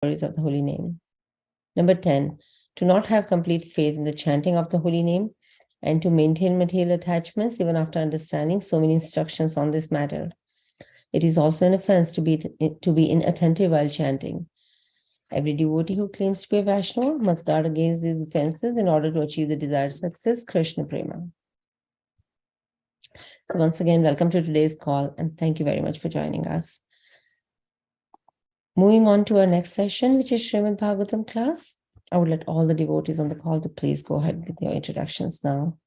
inquiries of the holy name. Number 10, to not have complete faith in the chanting of the holy name and to maintain material attachments even after understanding so many instructions on this matter. It is also an offense to be inattentive while chanting. Every devotee who claims to be a Vaishnava must guard against these offenses in order to achieve the desired success, Krishna Prema. So once again, welcome to today's call and thank you very much for joining us. Moving on to our next session, which is Srimad Bhagavatam class. I would let all the devotees on the call to please go ahead with your introductions now.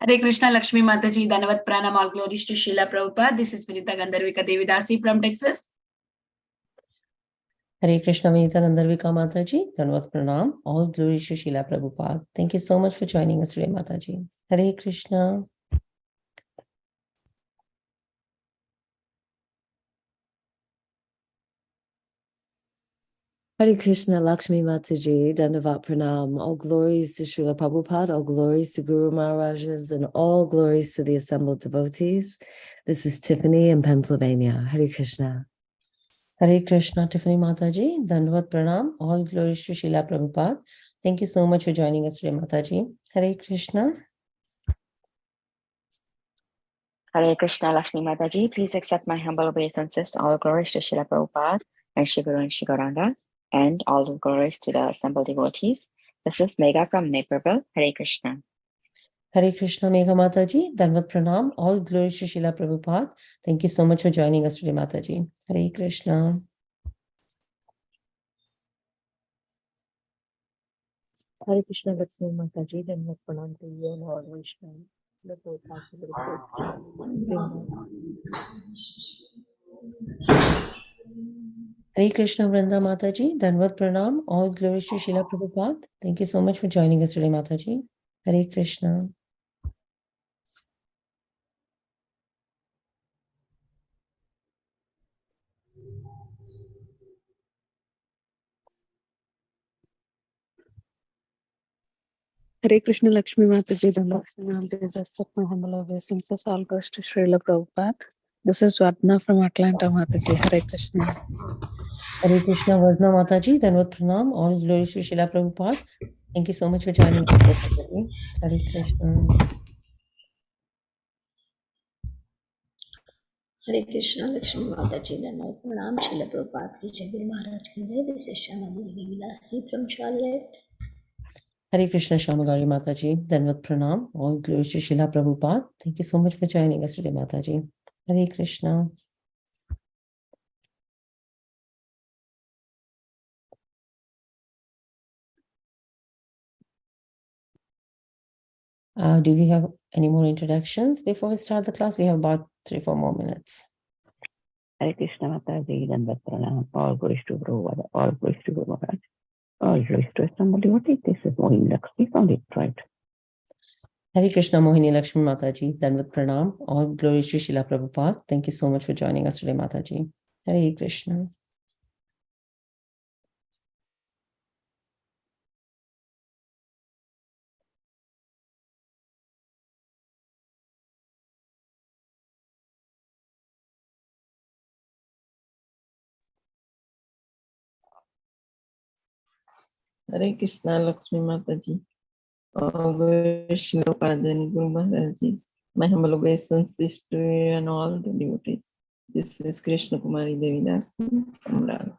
Hare Krishna, Lakshmi Mataji, Dhanavat Pranam, all glories to Srila Prabhupada. This is Vinita Gandharvika Devidasi from Texas. Hare Krishna, Vinita Gandharvika Mataji, Dhanavat Pranam, all glories to Srila Prabhupada. Thank you so much for joining us today, Mataji. Hare Krishna. Hare Krishna, Lakshmi Mataji, Dandavat Pranam, all glories to Srila Prabhupada, all glories to Guru Maharajas, and all glories to the assembled devotees. This is Tiffany in Pennsylvania. Hare Krishna. Hare Krishna, Tiffany Mataji, Dandavat Pranam, all glories to Srila Prabhupada. Thank you so much for joining us today, Mataji. Hare Krishna. Hare Krishna, Lakshmi Mataji, please accept my humble obeisances. All glories to Srila Prabhupada and Shri Guru and Shri Gauranga, and all the glories to the assembled devotees. This is Megha from Naperville. Hare Krishna. Hare Krishna, Megha Mataji, Dandavat Pranam, all glories to Srila Prabhupada. Thank you so much for joining us today, Mataji. Hare Krishna. Hare Krishna, Lakshmi Mataji, Dandavat Pranam to you and all Vaishnava. The four parts of the Hare Krishna, Vrinda Mataji, Dandavat Pranam, all glories to Srila Prabhupada. Thank you so much for joining us today, Mataji. Hare Krishna. Hare Krishna, Lakshmi Mataji, Dandavat Pranam. This is my humble obeisances. All goes to Srila Prabhupada. This is Vadna from Atlanta, Mataji. Hare Krishna. Hare Krishna, Vardhana Mataji, Dandavat Pranam, all glories to Srila Prabhupada. Thank you so much for joining us today, Mataji. Hare Krishna. Hare Krishna, Lakshmi Mataji, Dandavat Pranam, Srila Prabhupada, Sri Jai Guru Maharaj ki Jai. This is Shamagari Vilasi from Charlotte. Hare Krishna, Shamagari Mataji, Dandavat Pranam, all glories to Srila Prabhupada. Thank you so much for joining us today, Mataji. Hare Krishna. Do we have any more introductions before we start the class? We have about 3-4 more minutes. Hare Krishna Mataji, Dandavat Pranam, all glories to Guru, all glories to Guru Maharaj, all glories to somebody. What is this? Is Mohan Lakshmi found it right? Hare Krishna, Mohini Lakshmi Mataji, Dandavat Pranam, all glories to Srila Prabhupada. Thank you so much for joining us today, Mataji. Hare Krishna. Hare Krishna, Lakshmi Mataji, all glories to Srila Prabhupada and Guru Maharajis. My humble obeisances to you and all the devotees. This is Krishna Kumari Devidasi from Braja.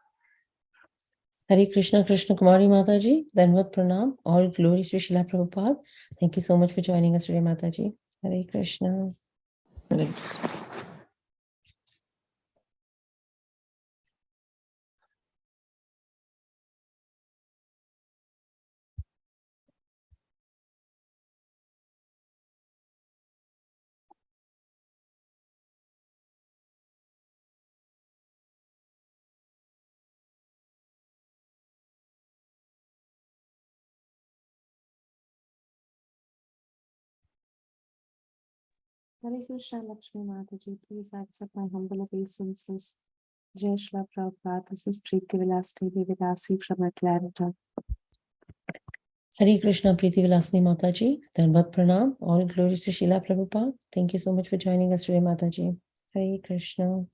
Hare Krishna, Krishna Kumari Mataji, Dandavat Pranam, all glories to Srila Prabhupada. Thank you so much for joining us today, Mataji. Hare Krishna. Hare Krishna. Hare Krishna, Lakshmi Mataji, please accept my humble obeisances. Jai Srila Prabhupada. This is Preeti Vilasni Devidasi from Atlanta. Hare Krishna, Preeti Vilasni Mataji, Dhanvat Pranam, all glories to Srila Prabhupada. Thank you so much for joining us today, Mataji. Hare Krishna.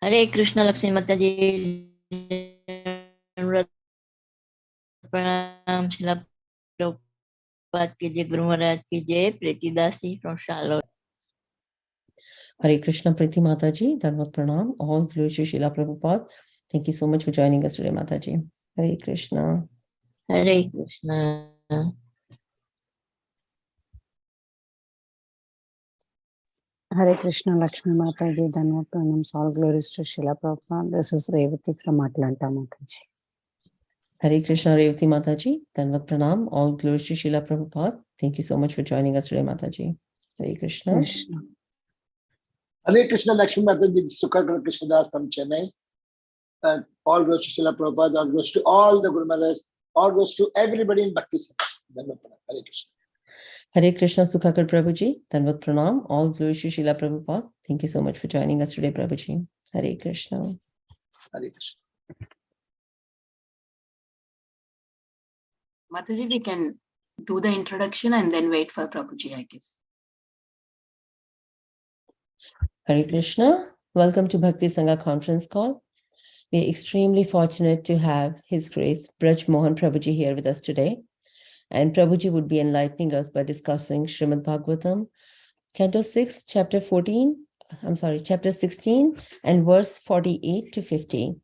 Hare Krishna, Lakshmi Mataji. Pranam, Srila Prabhupada ki jai, Guru Maharaj ki jai, Preeti Dasi from Charlotte. Hare Krishna, Preeti Mataji, Dhanvat Pranam, all glories to Srila Prabhupada. Thank you so much for joining us today, Mataji. Hare Krishna. Hare Krishna. Hare Krishna, Lakshmi Mataji, Dhanvat Pranams, all glories to Srila Prabhupada. This is Revati from Atlanta, Mataji. Hare Krishna, Revati Mataji, Dhanvat Pranam, all glories to Srila Prabhupada. Thank you so much for joining us today, Mataji. Hare Krishna. Krishna. Hare Krishna, Lakshmi Mataji, Sukha Krishna Das from Chennai. All goes to Srila Prabhupada, all goes to all the Guru Maharaj, all goes to everybody in Bhakti Sangha. Hare Krishna. Hare Krishna, Sukhakar Prabhuji, Dhanvat Pranam, all glories to Srila Prabhupada. Thank you so much for joining us today, Prabhuji. Hare Krishna. Hare Krishna. Mataji, we can do the introduction and then wait for Prabhuji, I guess. Hare Krishna. Welcome to Bhakti Sangha conference call. We are extremely fortunate to have His Grace Braj Mohan Prabhuji here with us today. And Prabhuji would be enlightening us by discussing Srimad Bhagavatam, Canto 6, Chapter 16, and verse 48 to 50.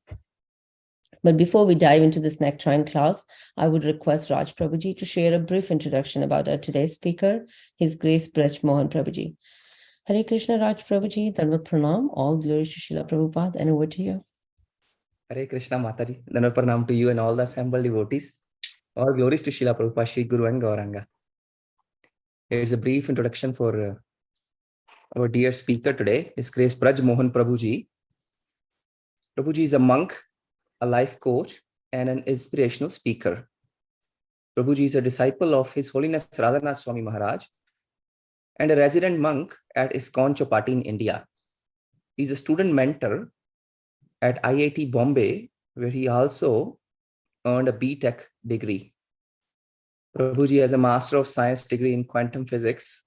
But before we dive into this nectarine class, I would request Raj Prabhuji to share a brief introduction about our today's speaker, His Grace Braj Mohan Prabhuji. Hare Krishna, Raj Prabhuji, Dhanvat Pranam, all glories to Srila Prabhupada, and over to you. Hare Krishna, Mataji, Dhanvat Pranam to you and all the assembled devotees. All glories to Srila Prabhupada, Shri Guru and Gauranga. Here's a brief introduction for our dear speaker today, His Grace Braj Mohan Prabhuji. Prabhuji is a monk, a life coach, and an inspirational speaker. Prabhuji is a disciple of His Holiness Radhanath Swami Maharaj and a resident monk at ISKCON Chowpatty in India. He is a student mentor at IIT Bombay, where he also earned a B.Tech degree. Prabhuji has a Master of Science degree in Quantum Physics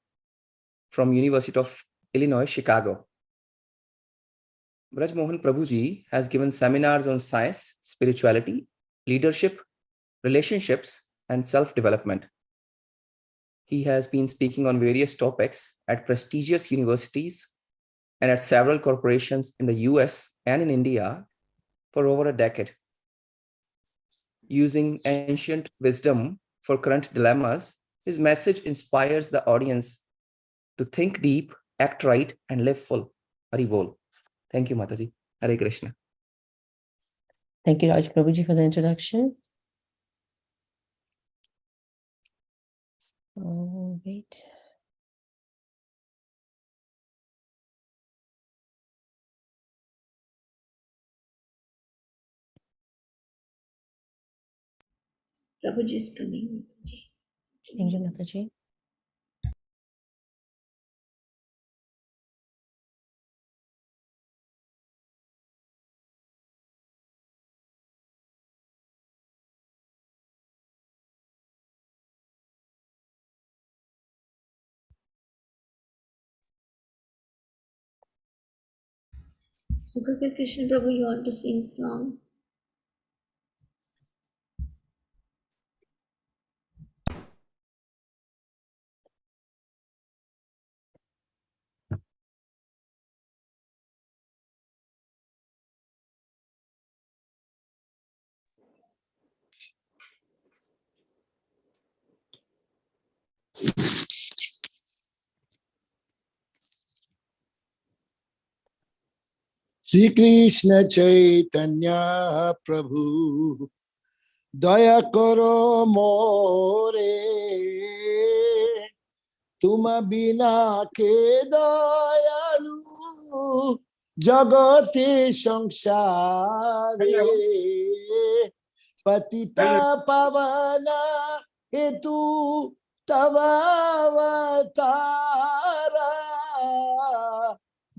from University of Illinois, Chicago. Braj Mohan Prabhuji has given seminars on science, spirituality, leadership, relationships, and self-development. He has been speaking on various topics at prestigious universities and at several corporations in the US and in India for over a decade. Using ancient wisdom for current dilemmas, his message inspires the audience to think deep, act right, and live full. Hari Bol. Thank you, Mataji. Hare Krishna. Thank you, Raj Prabhuji, for the introduction. Oh, wait. Prabhuji is coming. Thank you, Mataji. Sukha Krishna Prabhu, you want to sing song? Shri Krishna Chaitanya Prabhu Daya Karo More Tuma Bina Ke Dayalu Jagati Samsare Patita Pavana Hetu Tavavatara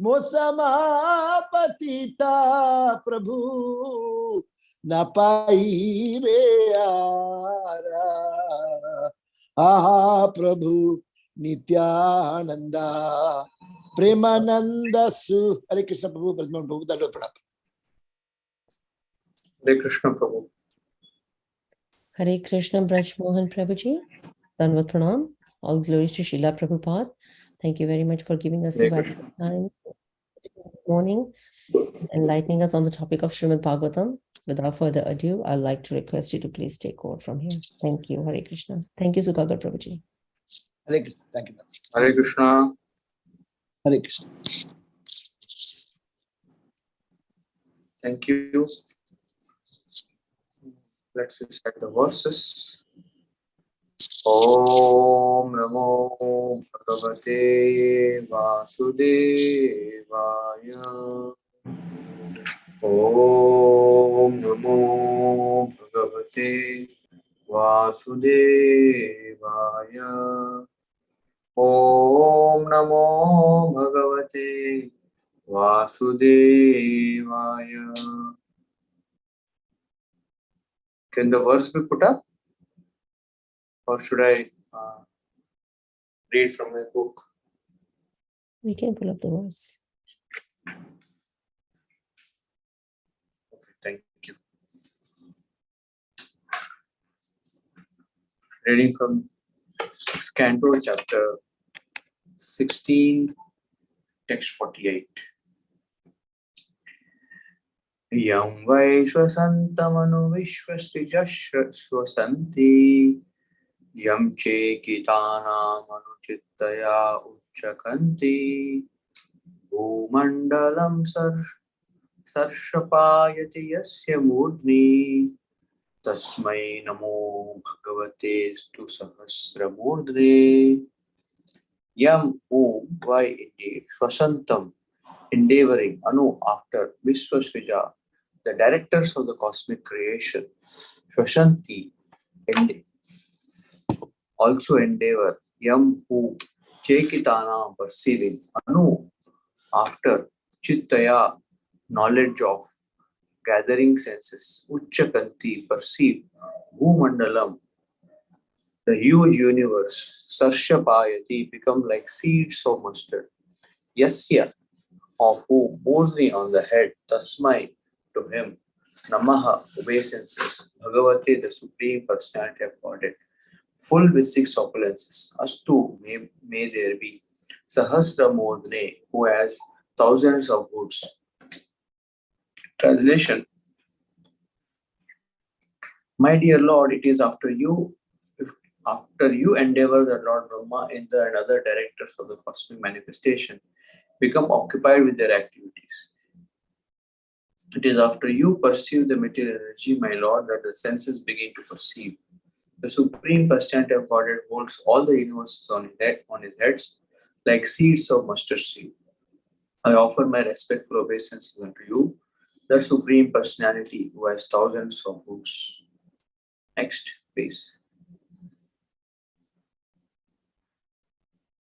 मोसमापतिता प्रभु न पाइबे आरा आहा प्रभु नित्यानंदा प्रेमानंद सु। हरे कृष्ण प्रभु, ब्रजमोहन प्रभु, दंडवत प्रणाम। हरे कृष्ण प्रभु। Hare Krishna, Braj Mohan Prabhuji. Dandavat Pranam. All glories to Srila Prabhupada. Thank you very much for giving us your valuable time this morning, enlightening us on the topic of Srimad Bhagavatam. Without further ado, I'd like to request you to please take over from here. Thank you. Hare Krishna. Thank you, Sukagar Prabhuji. Hare Krishna. Thank you. Hare Krishna. Hare Krishna. Thank you. Let's recite the verses. Om Namo Bhagavate Vasudevaya. Om Namo Bhagavate Vasudevaya. Om Namo Bhagavate Vasudevaya. Can the verse be put up? Or should I read from my book? We can pull up the verse. Okay, thank you. Reading from 6th Canto, chapter 16, text 48. Yam Vaishwasantamanu Vishwasrijashwasanti Yam Chekitana Manuchittaya Uchakanti Bhumandalam Sarshapayati Yasya Murdni Tasmai Namo Bhagavate Stu Sahasramurdre. Yam why indeed, Swasantam endeavoring, Anu after, Vishwasrija the directors of the cosmic creation, Shwashanti also endeavor, Yam who Chekitana perceiving, Anu after, Chittaya knowledge of, gathering senses, Uchakanti perceive, Bhumandalam the huge universe, Sarshapayati become like seeds of mustard, Yasya of whom, Murni on the head, Tasmai to him, Namaha obeisances, Bhagavate the Supreme Personality of Godhead, full with 6 opulences, Astu may there be, Sahasra Murdne who has thousands of hoods. Translation. My dear Lord, it is after you endeavor the Lord Brahma, Indra and other directors of the cosmic manifestation become occupied with their activities. It is after you perceive the material energy, my Lord, that the senses begin to perceive. The Supreme Personality of Godhead holds all the universes on his heads like seeds of mustard seed. I offer my respectful obeisances unto you, the Supreme Personality who has thousands of hoods. Next, please.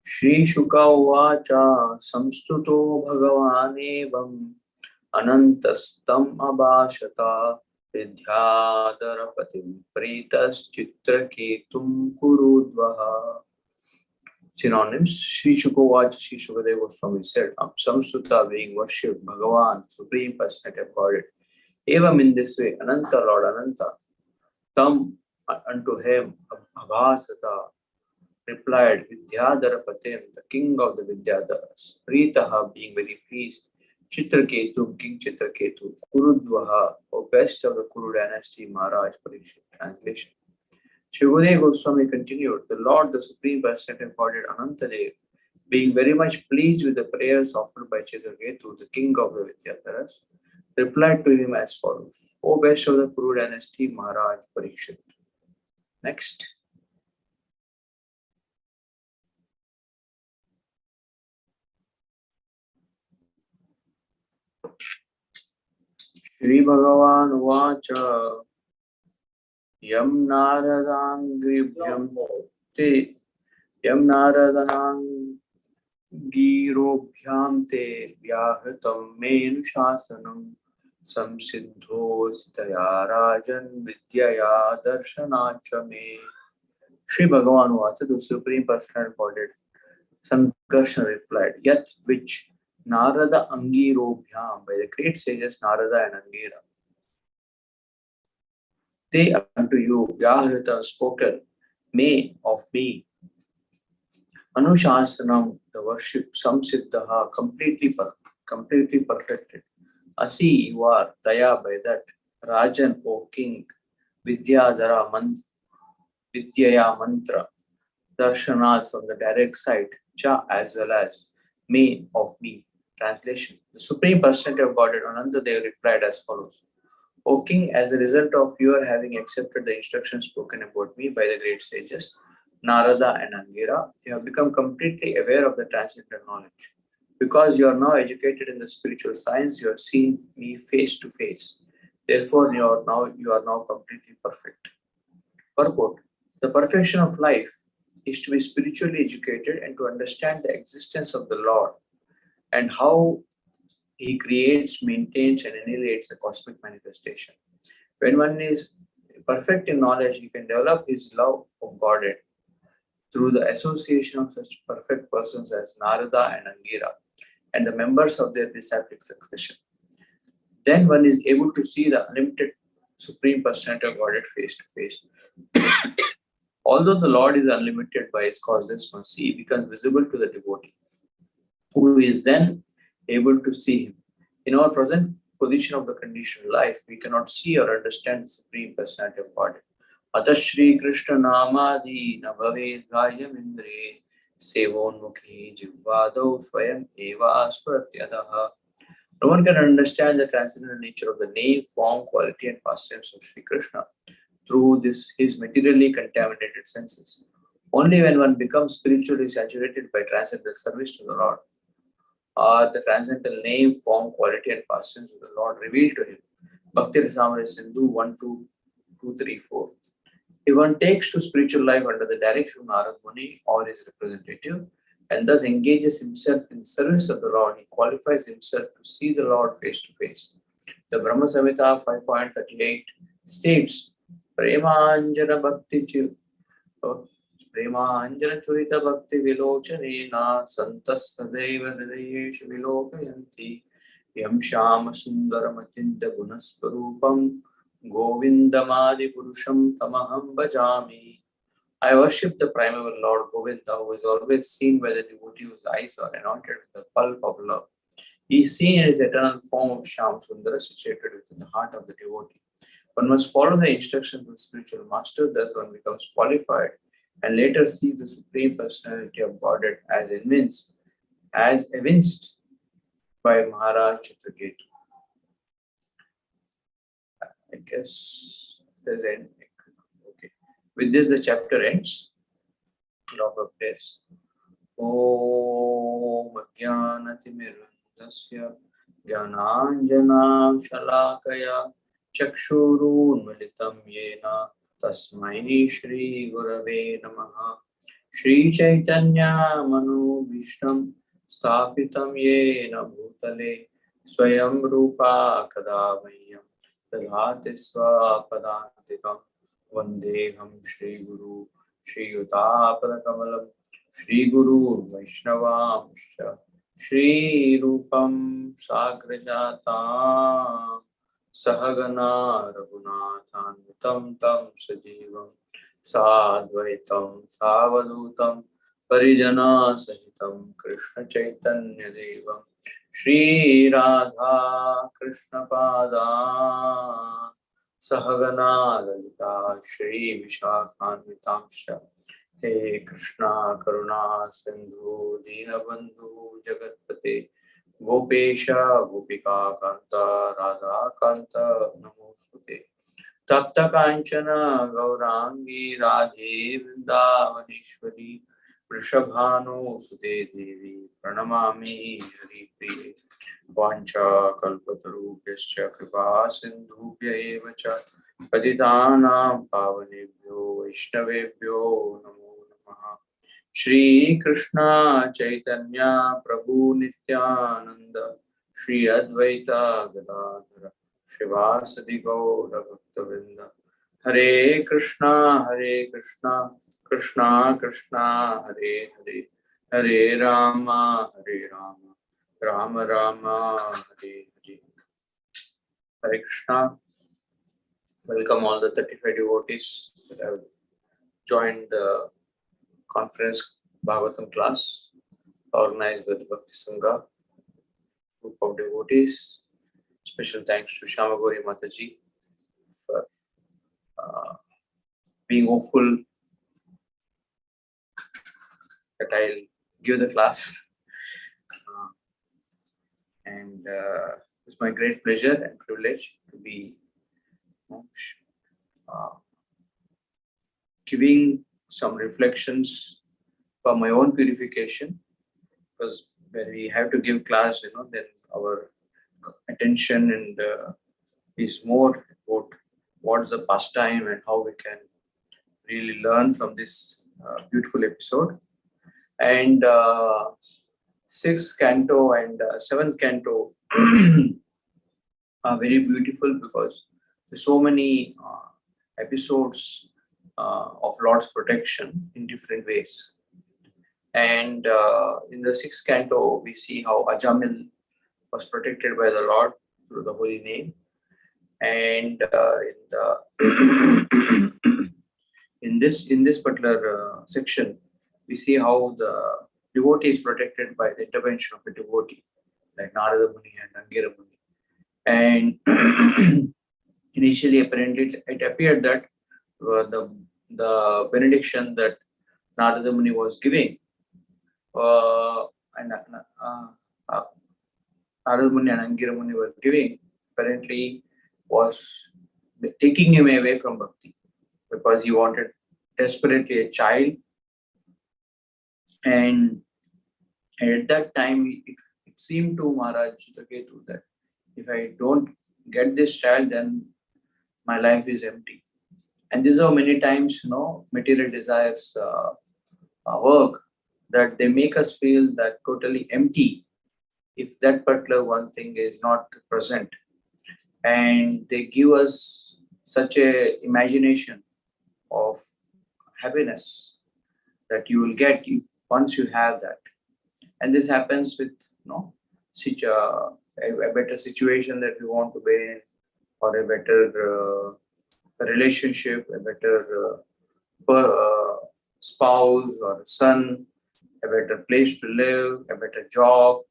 Shri Shuka Uvacha Samstuto Bhagavanebam Anantastam Abhashata Vidyadarapatim Pritas Chitraketum Kurudvaha. Synonyms. Shri Shuka Uvacha, Shri Shukadeva Goswami said, Samstuta being worshipped, Bhagavan, Supreme Personality of Godhead. Evam in this way, Ananta Lord Ananta, Tam unto him, Abhasata, replied, Vidyadarapatim, the king of the Vidyadharas, Pritaha, being very pleased, Chitraketu, King Chitraketu, Kurudvaha, or best of the Kuru dynasty, Maharaj Parikshit. Translation. Shivadeva Goswami continued, the Lord, the Supreme Personality of Godhead, Anantadev, being very much pleased with the prayers offered by Chitraketu, the king of the Vidyadharas, replied to him as follows, O best of the Kuru dynasty, Maharaj Parikshit. Next. Shri Bhagavan Vacha Yam Naradangribhyam Te Yam Naradanang गिरोभ्यां ते व्याहतं मेनुशासनं संसिद्धोऽसितया राजन् विद्यया दर्शनाच्च मे. Sri Bhagavan Vacha, the Supreme Personality Godhead, Sankarsana replied, Yat which Narada Angirobhyam, by the great sages Narada and Angira, they unto you, Vyahrita spoken, may of me, Anushasanam, the worship, Samsiddhaha, completely perfected. Asi, you are, Daya, by that, Rajan, O king, Vidyadhara, Vidyaya mantra, Darshanat from the direct sight, Cha as well as me of me. Translation. The Supreme Personality of Godhead Anantadev replied as follows. O king, as a result of your having accepted the instructions spoken about me by the great sages, Narada and Angira, you have become completely aware of the transcendental knowledge. Because you are now educated in the spiritual science, you have seen me face to face. Therefore, you are now completely perfect. Purport. The perfection of life is to be spiritually educated and to understand the existence of the Lord and how He creates, maintains, and annihilates the cosmic manifestation. When one is perfect in knowledge, he can develop his love of Godhead through the association of such perfect persons as Narada and Angira and the members of their disciplic succession. Then one is able to see the unlimited Supreme Personality of Godhead face to face. Although the Lord is unlimited by His causeless mercy, He becomes visible to the devotee, who is then able to see Him. In our present position of the conditioned life, we cannot see or understand the Supreme Personality of Godhead. Atah Shri Krishna Namadi Nabhave Dhayam Indre Sevonmukhi Jivvadau Swayam Eva Aswaratyadaha. No one can understand the transcendental nature of the name, form, quality, and pastimes of Shri Krishna through his materially contaminated senses. Only when one becomes spiritually saturated by transcendental service to the Lord are the transcendental name, form, quality, and pastimes of the Lord revealed to him. Bhakti Rasamrita Sindhu 1, 2, 2, 3, 4. If one takes to spiritual life under the direction of Narad Muni or his representative, and thus engages himself in the service of the Lord, he qualifies himself to see the Lord face to face. The Brahma Samhita 5.38 states, Premanjana Bhakti Premanjana Churita Bhakti Vilochanena Santas Sadeva Hridayeshu Vilokayanti Yam Shama Sundaramatinta Gunasvarupam Govindamadi Purusham Tamaham Bhajami. I worship the primeval Lord Govinda, who is always seen by the devotee whose eyes are anointed with the pulp of love. He is seen in his eternal form of Sham Sundara, situated within the heart of the devotee. One must follow the instructions of the spiritual master, thus one becomes qualified and later sees the Supreme Personality of Godhead as evinced by Maharaj Chitraketu. I guess there's an okay. With this, the chapter ends. Log of prayers. Om Ajnanatimirandasya Jnananjana Shalakaya Chakshurunmilitam Yena Tasmai Shri Gurave Namaha. Shri Chaitanya Manu Vishnam Sthapitam Yena Bhutale Swayam Rupa Kadavayam Dadhati Swapadantikam Vandeham Shri Guru Shri Yutapada Kamalam Shri Guru Vaishnavamsha Shri Rupam Sagrajata Sahagana Raghunathanvitam Tam Sajivam Sadvaitam Savadutam Parijana Sahitam Krishna Chaitanya Devam Shri Radha Krishna Pada Sahagana Lalita Shri Vishakhanvitamsha He Krishna Karuna Sindhu Dinabandhu Jagatpate Gopesha Gopika Kanta Radha Kanta Namosute Tapta Kanchana Gaurangi Radhe Vrindavaneshwari Vrishabhanu Sute Devi Pranamami Hari Priye Vancha Kalpatarubhyascha Kripa Sindhubhya eva cha Patitanam Pavanebhyo Vaishnavebhyo Namo Namaha Shri Krishna Chaitanya Prabhu Nityananda Shri Advaita Gadadhara Shivasadi Gaura Bhaktavinda Hare Krishna Krishna Krishna Hare Hare Hare Rama Rama Rama Hare Hare. Hare Krishna. Welcome all the 35 devotees that have joined the conference Bhagavatam class organized by the Bhakti Sangha group of devotees. Special thanks to Shamagori Mataji for being hopeful that I'll give the class. And it's my great pleasure and privilege to be giving some reflections for my own purification, because when we have to give class, then our attention and is more about what's the pastime and how we can really learn from this beautiful episode. And sixth canto and seventh canto are very beautiful because there's so many episodes of Lord's protection in different ways. And in the sixth canto, we see how Ajamil was protected by the Lord through the holy name. And in this particular section, we see how the devotee is protected by the intervention of a devotee like Narada Muni and Angira Muni. And initially, apparently, it appeared that the benediction that Narada Muni was giving, and Narada Muni and Angira Muni were giving, apparently was taking him away from bhakti, because he wanted desperately a child. And at that time, it seemed to Maharaj Chitraketu that if I don't get this child, then my life is empty. And these are many times, material desires work, that they make us feel that totally empty if that particular one thing is not present. And they give us such a imagination of happiness that you will get if once you have that. And this happens with such a better situation that we want to be in, or a better relationship, a better spouse or son, a better place to live, a better job.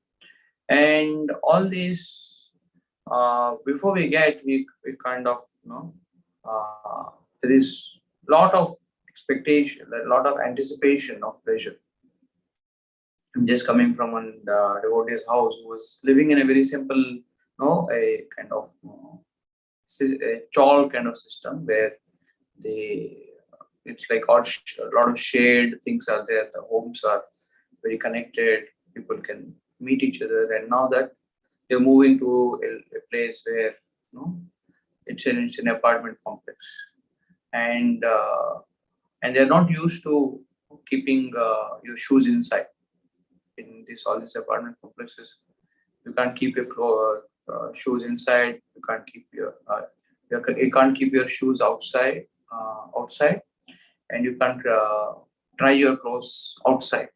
And all these, before we get, we kind of, there is a lot of expectation, a lot of anticipation of pleasure. I'm just coming from a devotee's house who was living in a very simple, a kind of a chawl kind of system where it's like a lot of shade things are there. The homes are very connected. People can meet each other. And now that they're moving to a place where it's an apartment complex, and they're not used to keeping your shoes inside. In all these apartment complexes, you can't keep your shoes inside. You can't keep you can't keep your shoes outside, and you can't dry your clothes outside.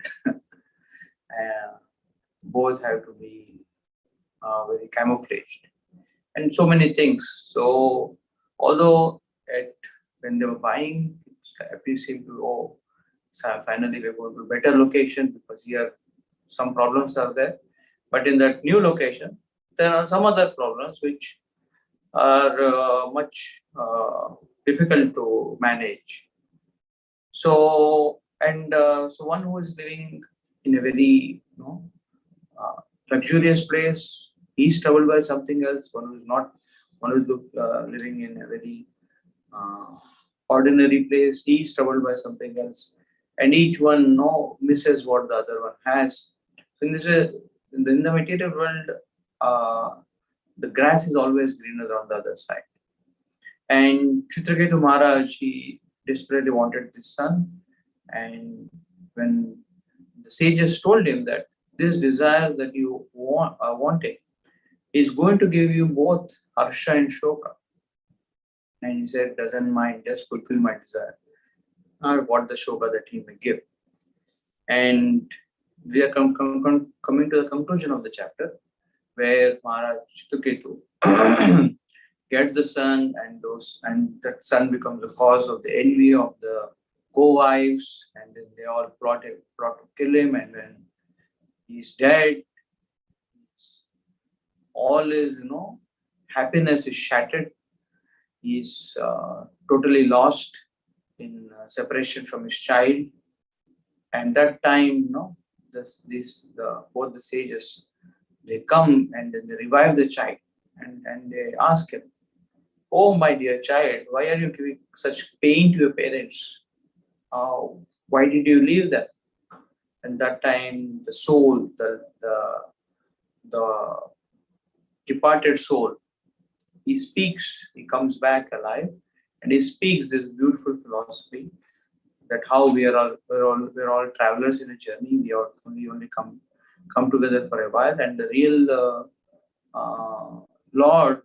Both have to be very camouflaged, and so many things. So although when they were buying, it seemed to so finally we're going to a better location, because here some problems are there. But in that new location, there are some other problems which are much difficult to manage. So one who is living in a very luxurious place, he's troubled by something else. One who's living in a very ordinary place, he's troubled by something else. And each one misses what the other one has. So in this way, in the material world, the grass is always greener on the other side. And Chitraketu Maharaj, he desperately wanted this son, and when the sages told him that this desire that you are wanting is going to give you both harsha and shoka. And he said, doesn't mind, just fulfill my desire, or what the shoka that he may give. And we are coming to the conclusion of the chapter, where Maharaj Chituketu gets the son, and that son becomes the cause of the envy of the co-wives, and then they all plot to kill him, and when he's dead, all his happiness is shattered. He's totally lost in separation from his child. And that time, both the sages, they come and then they revive the child, and they ask him, "Oh, my dear child, why are you giving such pain to your parents? Why did you leave them?" And that time, the soul, the departed soul, he speaks. He comes back alive, and he speaks this beautiful philosophy that how we're all travelers in a journey. We only come together for a while, and the real Lord,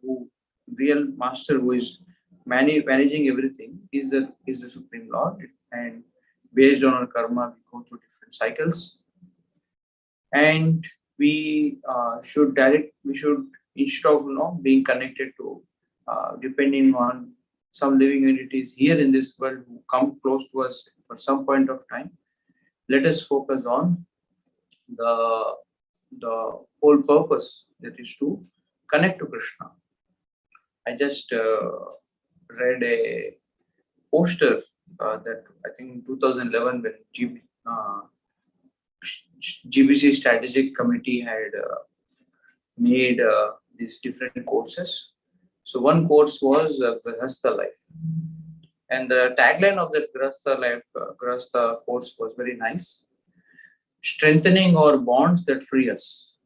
real master, who is managing everything, is the Supreme Lord. And based on our karma, we go through different cycles, and we should instead of being connected to depending on some living entities here in this world who come close to us for some point of time, let us focus on the whole purpose, that is to connect to Krishna. I just read a poster that I think in 2011, when GBC Strategic Committee had made these different courses. So one course was Grihastha life, and the tagline of that Grihastha course was very nice: strengthening our bonds that free us.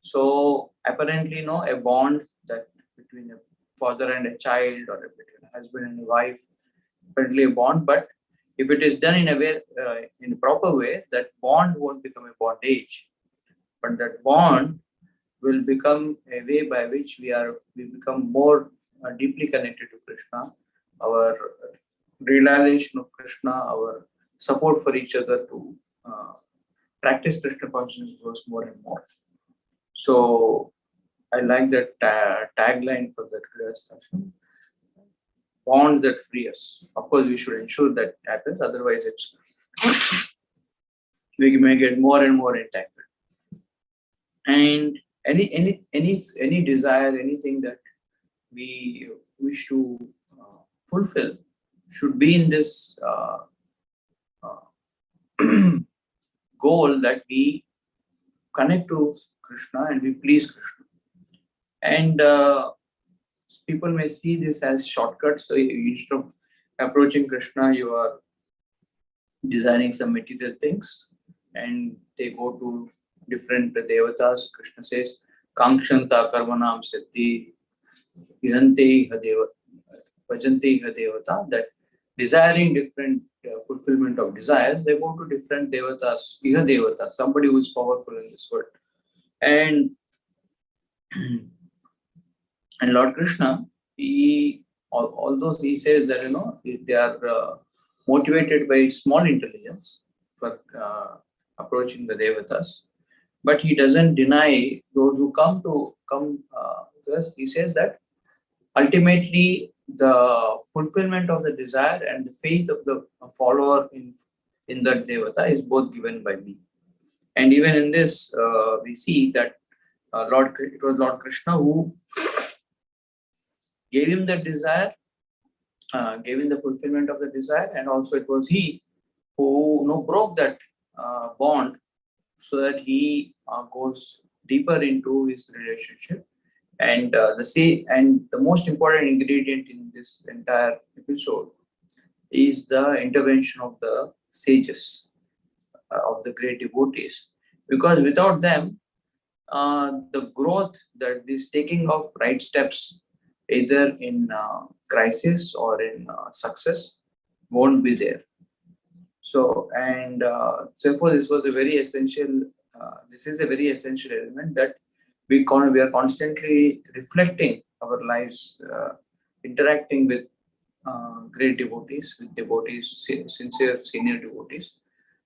So apparently, a bond that between a father and a child, or between a husband and a wife, apparently a bond. But if it is done in a way, in a proper way, that bond won't become a bondage, but that bond will become a way by which we become more deeply connected to Krishna. Our realization of Krishna, our support for each other to practice Krishna consciousness grows more and more. So I like that tagline for that Grihastha: bonds that free us. Of course, we should ensure that happens. Otherwise, we may get more and more entangled. And any desire, anything that we wish to fulfill, should be in this goal that we connect to Krishna and we please Krishna. And people may see this as shortcuts. So instead of approaching Krishna, you are desiring some material things, and they go to different devatas. Krishna says, "Kankshanta karmanam siddhi idante bhajante devata," that desiring different fulfillment of desires, they go to different devatas, iha devata, somebody who is powerful in this world. And Lord Krishna, although he says that they are motivated by small intelligence for approaching the devatas, but he doesn't deny those who come to us. He says that ultimately the fulfillment of the desire and the faith of the follower in that devata is both given by me. And even in this, we see that it was Lord Krishna who gave him the desire, gave him the fulfillment of the desire, and also it was he who broke that bond, so that he goes deeper into his relationship. And the most important ingredient in this entire episode is the intervention of the sages, of the great devotees, because without them, the growth, that is taking of right steps, either in crisis or in success, won't be there. So, and therefore, this was a very essential. This is a very essential element that we are constantly reflecting our lives, interacting with great devotees, with devotees, sincere senior devotees,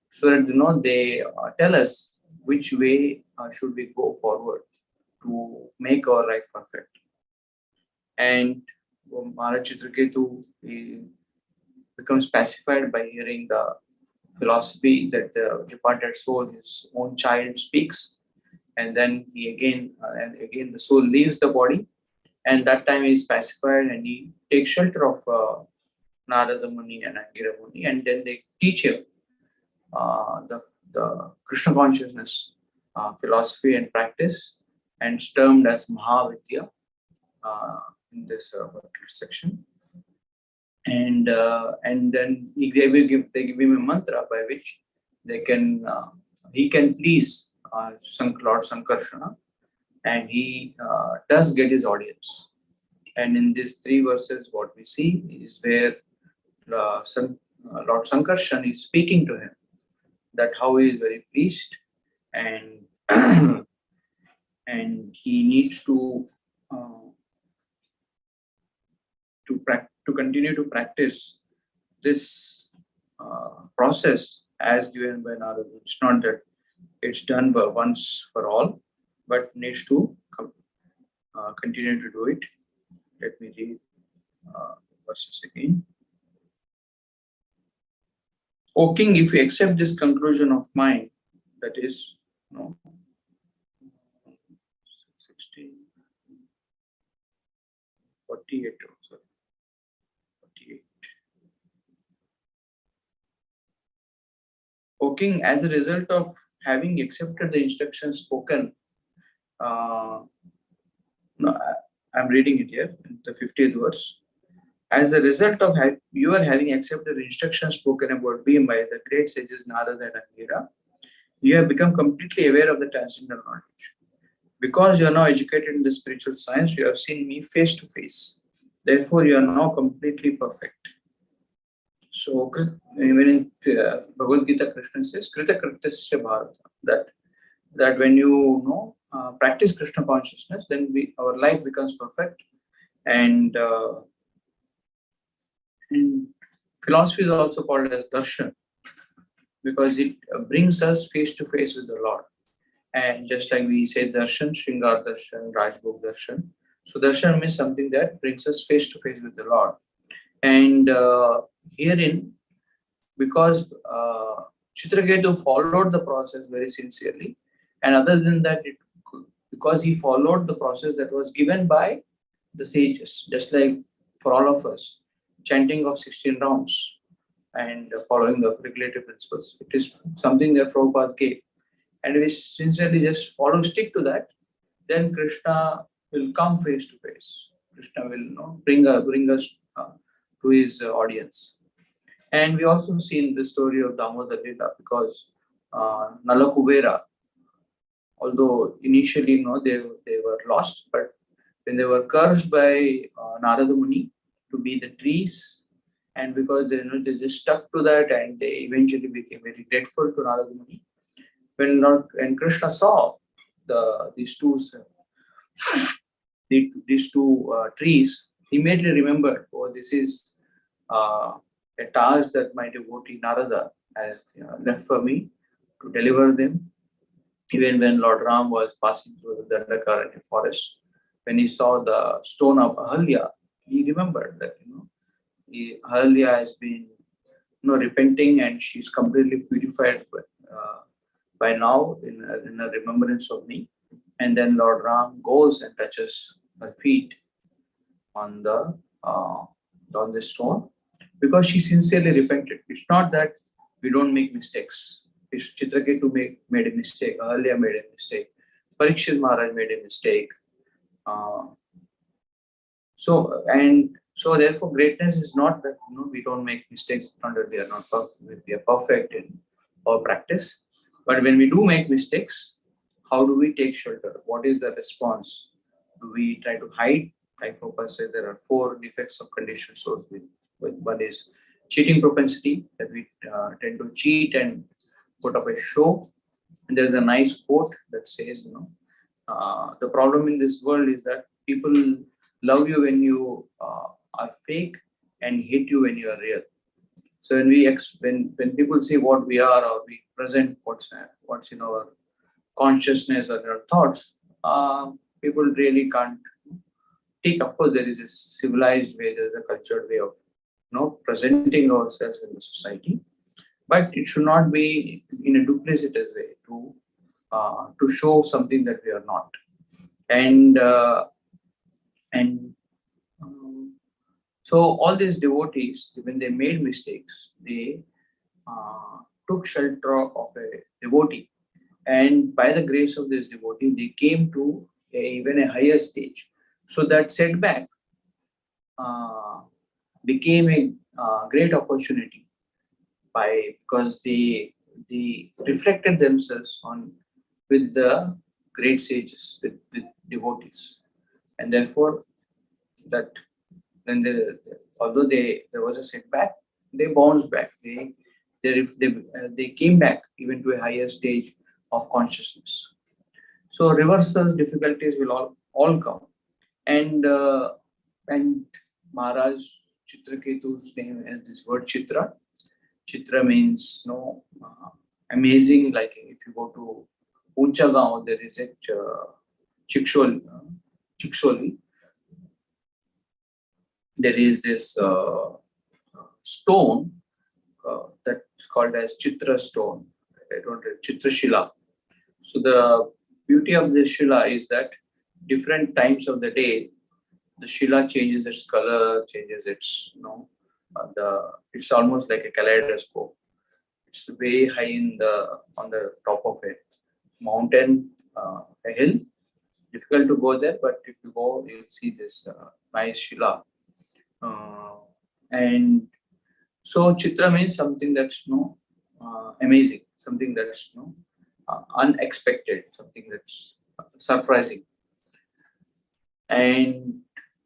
so that they tell us which way should we go forward to make our life perfect. And Maharaj Chitraketu becomes pacified by hearing the philosophy that the departed soul, his own child, speaks, and then he again the soul leaves the body, and that time he is pacified and he takes shelter of Narada Muni and Angira Muni, and then they teach him the Krishna consciousness philosophy and practice, and it's termed as Mahavidya in this particular section. And then they give him a mantra by which he can please Lord Sankarsana, and he does get his audience. And in these 3 verses, what we see is where Lord Sankarsana is speaking to him, that how he is very pleased, and and he needs to continue to practice this process as given by Narada. It's not that it's done once for all, but needs to continue to do it. Let me read verses again. O king, if you accept this conclusion of mine, that is, 16, 48, sorry, 48. O king, as a result of having accepted the instructions spoken, I'm reading it here, the 50th verse. As a result of you are having accepted the instructions spoken about being by the great sages Narada and Angira, you have become completely aware of the transcendental knowledge. Because you are now educated in the spiritual science, you have seen me face to face. Therefore, you are now completely perfect. So, even in Bhagavad Gita, Krishna says, Krita Kritasya Bharata, that when you practice Krishna consciousness, then our life becomes perfect. And philosophy is also called as darshan, because it brings us face to face with the Lord. And just like we say darshan, Shringar darshan, Rajbhog darshan. So darshan means something that brings us face to face with the Lord. And herein, because Chitraketu followed the process very sincerely, and other than that, because he followed the process that was given by the sages, just like for all of us, chanting of 16 rounds and following the regulative principles. It is something that Prabhupada gave. And if we sincerely just stick to that, then Krishna will come face to face. Krishna will bring us to his audience. And we also seen the story of Damodar Lila, because Nalakuvera, although initially they were lost, but when they were cursed by Narada Muni to be the trees, and because they just stuck to that, and they eventually became very grateful to Narada Muni. When Krishna saw these two trees, he immediately remembered, this is a task that my devotee Narada has left for me to deliver them. Even when Lord Ram was passing through the Dandakaranya forest, when he saw the stone of Ahalya, he remembered that Ahalya has been repenting, and she's completely purified by now in a remembrance of me. And then Lord Ram goes and touches her feet on the stone, because she sincerely repented. It's not that we don't make mistakes. Chitraketu made a mistake, Ahalya made a mistake, Parikshit Maharaj made a mistake. So therefore greatness is not that we don't make mistakes, not that we are not perfect, we are perfect in our practice. But when we do make mistakes, how do we take shelter? What is the response? Do we try to hide? Like Prabhupada says, there are 4 defects of conditioned souls. One is cheating propensity, that we tend to cheat and put up a show. And there's a nice quote that says, the problem in this world is that people love you when you are fake and hate you when you are real. So when people see what we are, or we present what's in our consciousness or our thoughts, people really can't take. Of course, there is a civilized way, there is a cultured way of presenting ourselves in the society, but it should not be in a duplicitous way to show something that we are not. So all these devotees, when they made mistakes, they took shelter of a devotee, and by the grace of this devotee, they came to even a higher stage. So that setback became a great opportunity because they reflected themselves with the great sages, with devotees, and therefore that when although there was a setback, they bounced back. They came back even to a higher stage of consciousness. So reversals, difficulties will all come, and Maharaj Chitraketu's name is this word Chitra. Chitra means amazing. Like if you go to Unchagaon, there is a Chiksholi. There is this stone that's called as Chitra stone. Chitra Shila. So the beauty of this Shila is that different times of the day, the Shila changes its color, changes its it's almost like a kaleidoscope. It's way high on the top of a mountain, a hill. Difficult to go there, but if you go, you'll see this nice Shila. And so Chitra means something that's amazing, something that's unexpected, something that's surprising. And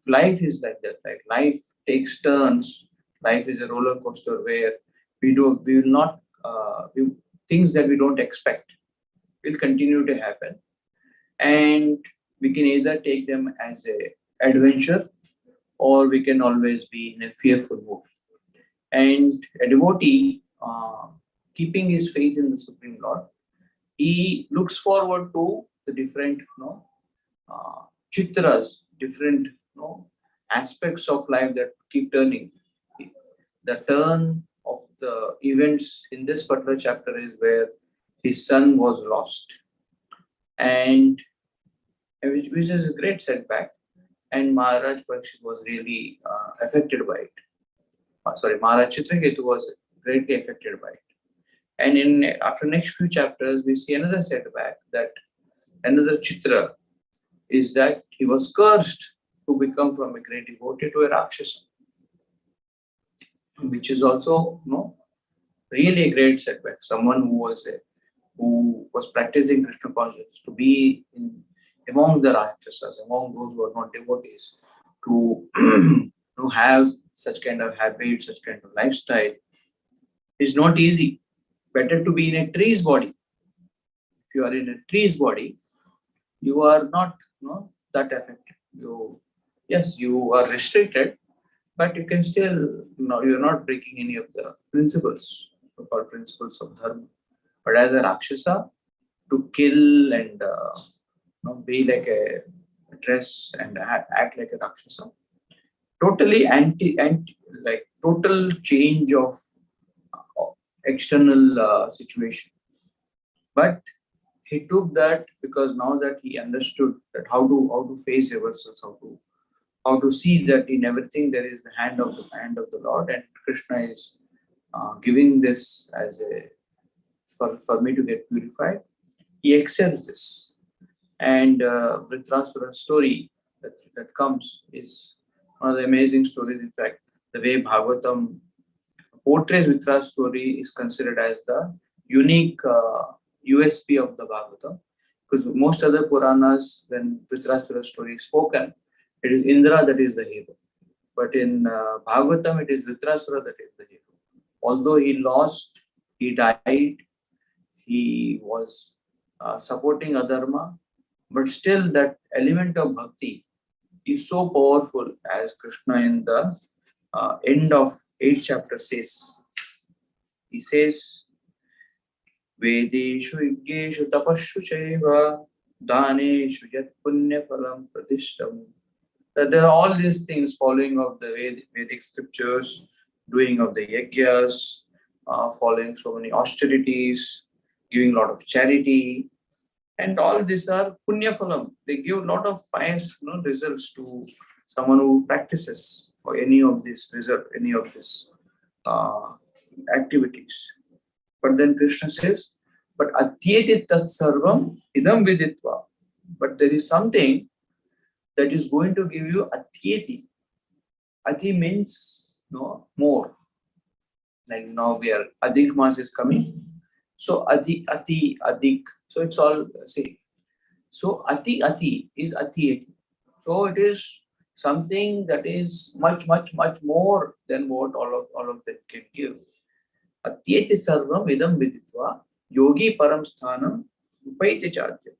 life is like that. Like life takes turns. Life is a roller coaster where things that we don't expect will continue to happen, and we can either take them as a adventure, or we can always be in a fearful mood. And a devotee, keeping his faith in the Supreme Lord, he looks forward to the different chitras, different aspects of life that keep turning. The turn of the events in this particular chapter is where his son was lost, and which is a great setback. And Maharaj Parikshit was really affected by it. Maharaj Chitraketu was greatly affected by it. And after next few chapters, we see another setback, that another Chitra is that he was cursed to become from a great devotee to a Rakshasa, which is also really a great setback. Someone who was practicing Krishna consciousness to be among the Rakshasas, among those who are not devotees, to have such kind of habits, such kind of lifestyle is not easy. Better to be in a tree's body. If you are in a tree's body, you are not that affected. You are restricted, but you can still, you're not breaking any of the principles, so-called principles of dharma. But as a Rakshasa, to kill and be like a dress and act like a Rakshasa, totally total change of external situation. But he took that because now that he understood that how to face reversals, how to see that in everything there is the hand of the Lord, and Krishna is giving this as for me to get purified. He accepts this. And Vritrasura's story that comes is one of the amazing stories. In fact, the way Bhagavatam portrays Vritrasura's story is considered as the unique USP of the Bhagavatam, because most other Puranas, when Vritrasura's story is spoken, it is Indra that is the hero. But in Bhagavatam, it is Vritrasura that is the hero. although he died, he was supporting adharma, but still that element of bhakti is so powerful, as Krishna in the end of 8th chapter says. He says, Vedeshu yajneshu tapashu chaiva daneshu yat punya phalam pratishtam. That there are all these things following of the Vedic scriptures, doing of the yajnas, following so many austerities, giving a lot of charity, and all these are punya phalam. They give a lot of pious results to someone who practices or any of this result, any of this activities. But then Krishna says, but atyeti tat sarvam idam viditva. But there is something that is going to give you atyeti. Ati means more. Like now we are Adhik Mas is coming. So ati, adik. So it's all same. So ati is atyeti. So it is something that is much more than what all of that can give. Atyeti sarvam idam viditva yogi param sthanam upaiti chadya.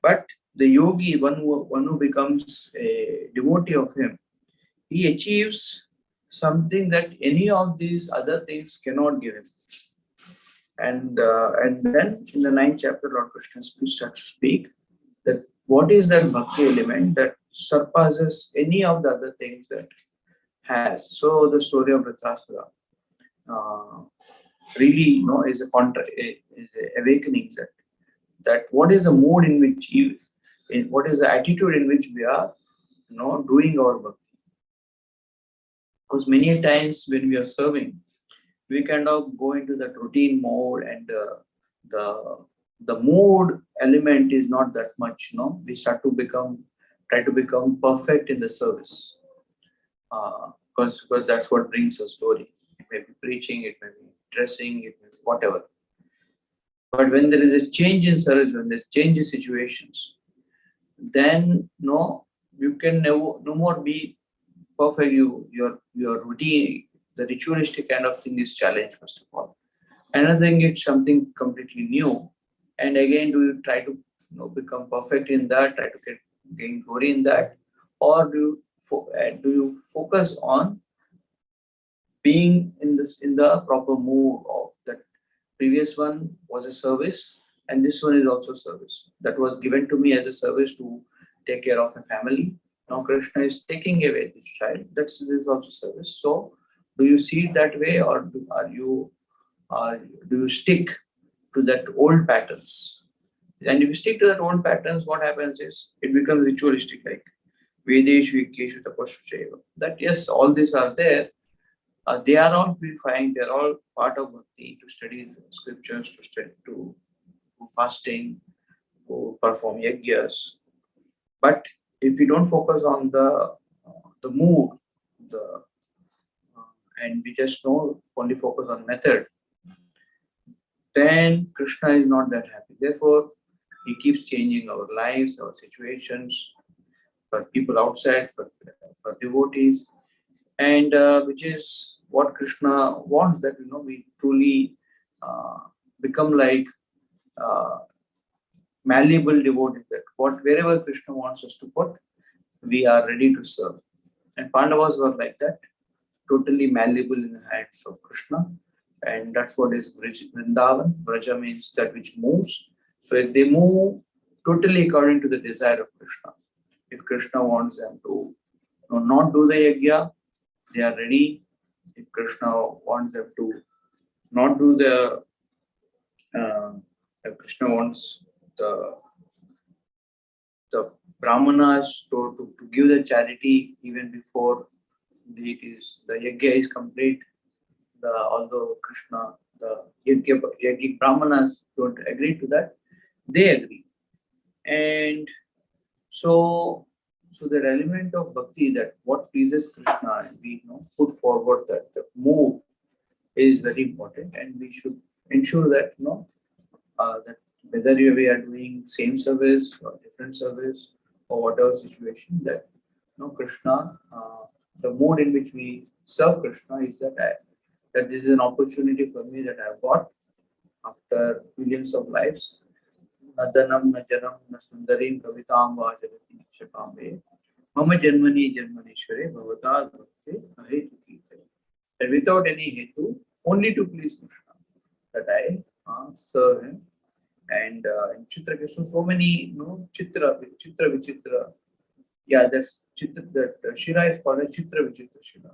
But the yogi, one who becomes a devotee of him, he achieves something that any of these other things cannot give him. And then in the 9th chapter, Lord Krishna starts to speak that what is that bhakti element that surpasses any of the other things that has. So the story of Ritrasura really is a awakening that what is the mood in which what is the attitude in which we are doing our bhakti. Because many times when we are serving, we kind of go into that routine mode, and the mood element is not that much. We start to try to become perfect in the service, because that's what brings us glory. It may be preaching, it may be dressing, it may be whatever. But when there is a change in service, when there's change in situations, then you can no more be perfect. Your routine, the ritualistic kind of thing is challenged, first of all. Another thing, it's something completely new. And again, do you try to become perfect in that, try to gain glory in that, or do you focus on being in the proper mood of that? Previous one was a service, and this one is also service. That was given to me as a service to take care of a family. Now Krishna is taking away this child. This is also service. So do you see it that way, or do you stick to that old patterns? And if you stick to that old patterns, what happens is it becomes ritualistic, like Vedeshu yajneshu tapashu chaiva. That yes, all these are there. They are all purifying. They are all part of bhakti, to study the scriptures, to do fasting, to perform yajnas. But if we don't focus on the mood, and we just only focus on method, then Krishna is not that happy. Therefore, he keeps changing our lives, our situations, for people outside, for devotees, and which is what Krishna wants, that we truly become like malleable devotees, that wherever Krishna wants us to put, we are ready to serve. And Pandavas were like that, totally malleable in the hands of Krishna. And that's what is Vrindavan. Braja means that which moves. So if they move totally according to the desire of Krishna, if Krishna wants them to not do the yajna, they are ready. If Krishna wants them to not do if Krishna wants the brahmanas to give the charity even before the yajna is complete, although Krishna, the yajna brahmanas don't agree to that, they agree. And so that element of bhakti, that what pleases Krishna, and we put forward that the mood is very important, and we should ensure that that whether we are doing same service or different service or whatever situation, that Krishna, the mood in which we serve Krishna is that that this is an opportunity for me that I've got after millions of lives. Na dhanam, na janam, na sundarim kavitam va jagati shakambe. Mama janmani janmanishware bhavata bhakti ahetu kite. And without any hetu, only to please Krishna, that I serve him. And in Chitra Krishna, so many, Chitra Vichitra. Yeah, that's Chitra, that Shira is called as Chitra Vichitra Shira.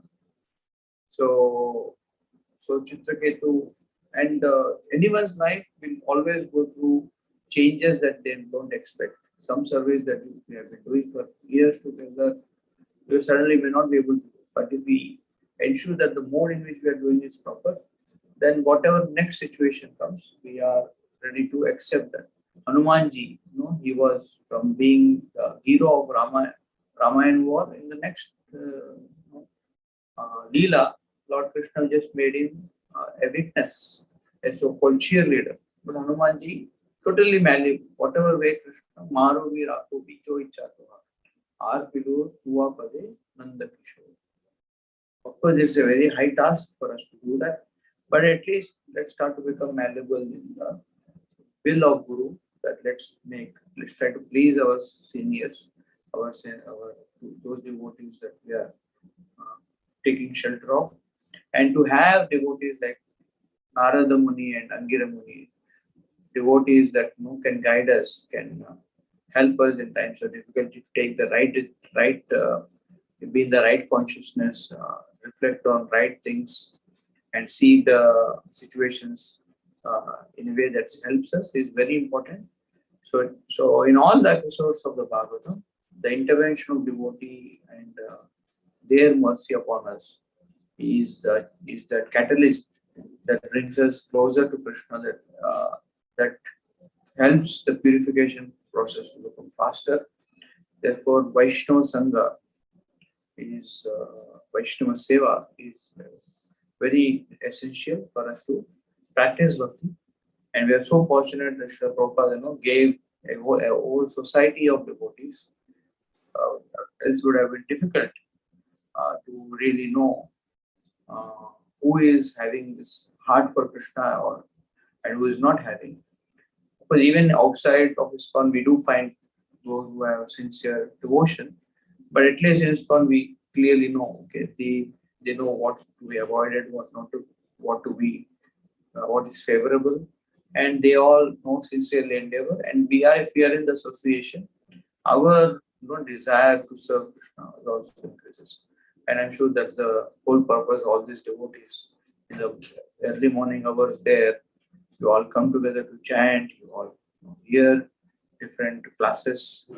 So Chitra Ketu, and anyone's life will always go through changes that they don't expect. Some service that we have been doing for years together, we suddenly may not be able to do. But if we ensure that the mode in which we are doing is proper, then whatever next situation comes, we are ready to accept that. Hanumanji, he was from being the hero of Ramayana war. In the next Leela, Lord Krishna just made him a witness, a so-called cheerleader. But Hanumanji, totally malleable. Whatever way Krishna, Maru vi Rako Bicho Ichatoha, Ar Pilu Tua Pade Nanda Kishore. Of course, it's a very high task for us to do that. But at least let's start to become malleable in the will of Guru, that let's try to please our seniors, those devotees that we are taking shelter of, and to have devotees like Narada Muni and Angira Muni, devotees that can guide us, can help us in times of difficulty, to take the right be in the right consciousness, reflect on right things, and see the situations in a way that helps us is very important. So in all the episodes of the Bhagavatam, the intervention of devotee and their mercy upon us is the catalyst that brings us closer to Krishna, that helps the purification process to become faster. Therefore, Vaishnava Sangha is Vaishnava Seva is very essential for us to practice bhakti. And we are so fortunate that Srila Prabhupada gave a whole society of devotees. Else would have been difficult to really know who is having this heart for Krishna and who is not having. Because even outside of ISKCON, we do find those who have sincere devotion. But at least in ISKCON, we clearly know, okay, they know what to be avoided, what not to, what is favorable, and they all know sincerely endeavor. And if we are in the association, our desire to serve Krishna also increases. And I'm sure that's the whole purpose of all these devotees. In the early morning hours there, you all come together to chant, you all hear different classes.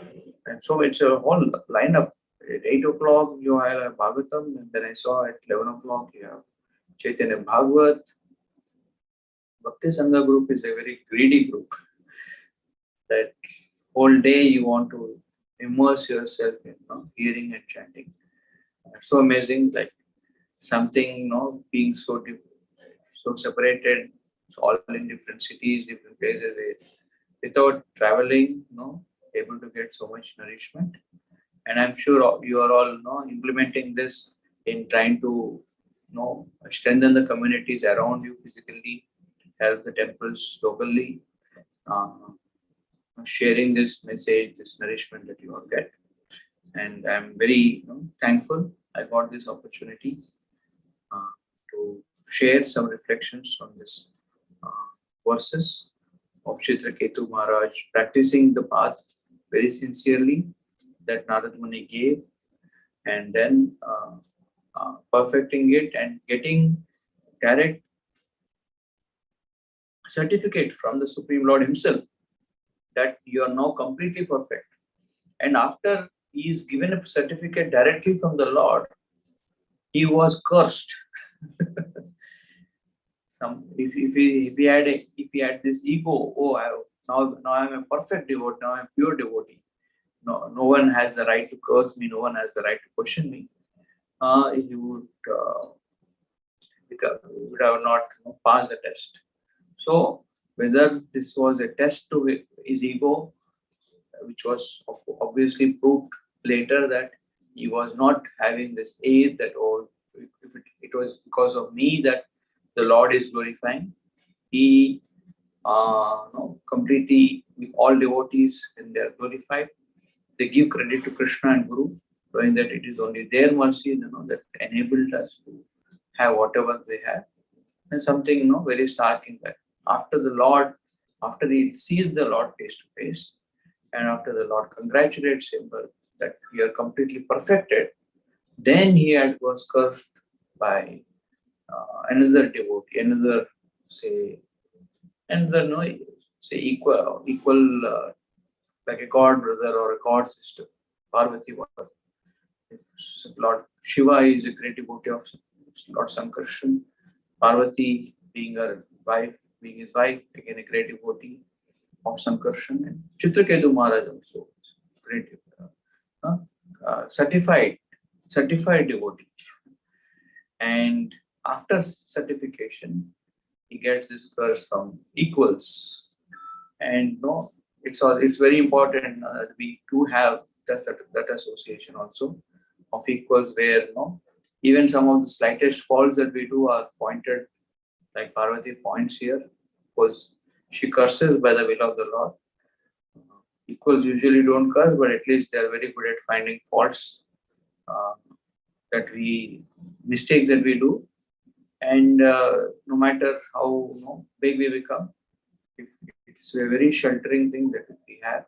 And so it's a whole lineup. At 8 o'clock, you have Bhagavatam, and then I saw at 11 o'clock, you have Chaitanya Bhagavat. Bhakti Sangha group is a very greedy group. That whole day you want to immerse yourself in hearing and chanting. It's so amazing, like something, being so separated, it's all in different cities, different places, without traveling, able to get so much nourishment. And I'm sure you are all implementing this in trying to strengthen the communities around you physically, help the temples locally, sharing this message, this nourishment that you all get. And I'm very thankful I got this opportunity to share some reflections on this verses of Chitraketu Maharaj, practicing the path very sincerely that Narad Muni gave, and then perfecting it and getting direct certificate from the Supreme Lord himself that you are now completely perfect. And after he is given a certificate directly from the Lord, he was cursed. If he had this ego, now I'm a perfect devotee, now I'm a pure devotee. No one has the right to curse me, no one has the right to question me. He would have not passed the test. So whether this was a test to his ego, which was obviously proved later that he was not having this aid, that if it was because of me that the Lord is glorifying. He completely, all devotees, when they are glorified, they give credit to Krishna and Guru, knowing that it is only their mercy, that enabled us to have whatever they have. And something, very stark in that. After the Lord, after he sees the Lord face to face, and after the Lord congratulates him that you are completely perfected, then he was cursed by another devotee, another, say, equal, like a god brother or a god sister, Parvati. If Lord Shiva is a great devotee of Lord Sankarshan, Parvati being his wife, again a great devotee of Sankarshan, and Chitraketu Maharaj also great certified devotee. And after certification, he gets this curse from equals. And it's very important that we do have that association also of equals, where even some of the slightest faults that we do are pointed, like Parvati points here, because she curses by the will of the Lord. Equals usually don't curse, but at least they are very good at finding faults, mistakes that we do. And no matter how big we become, it's a very sheltering thing that we have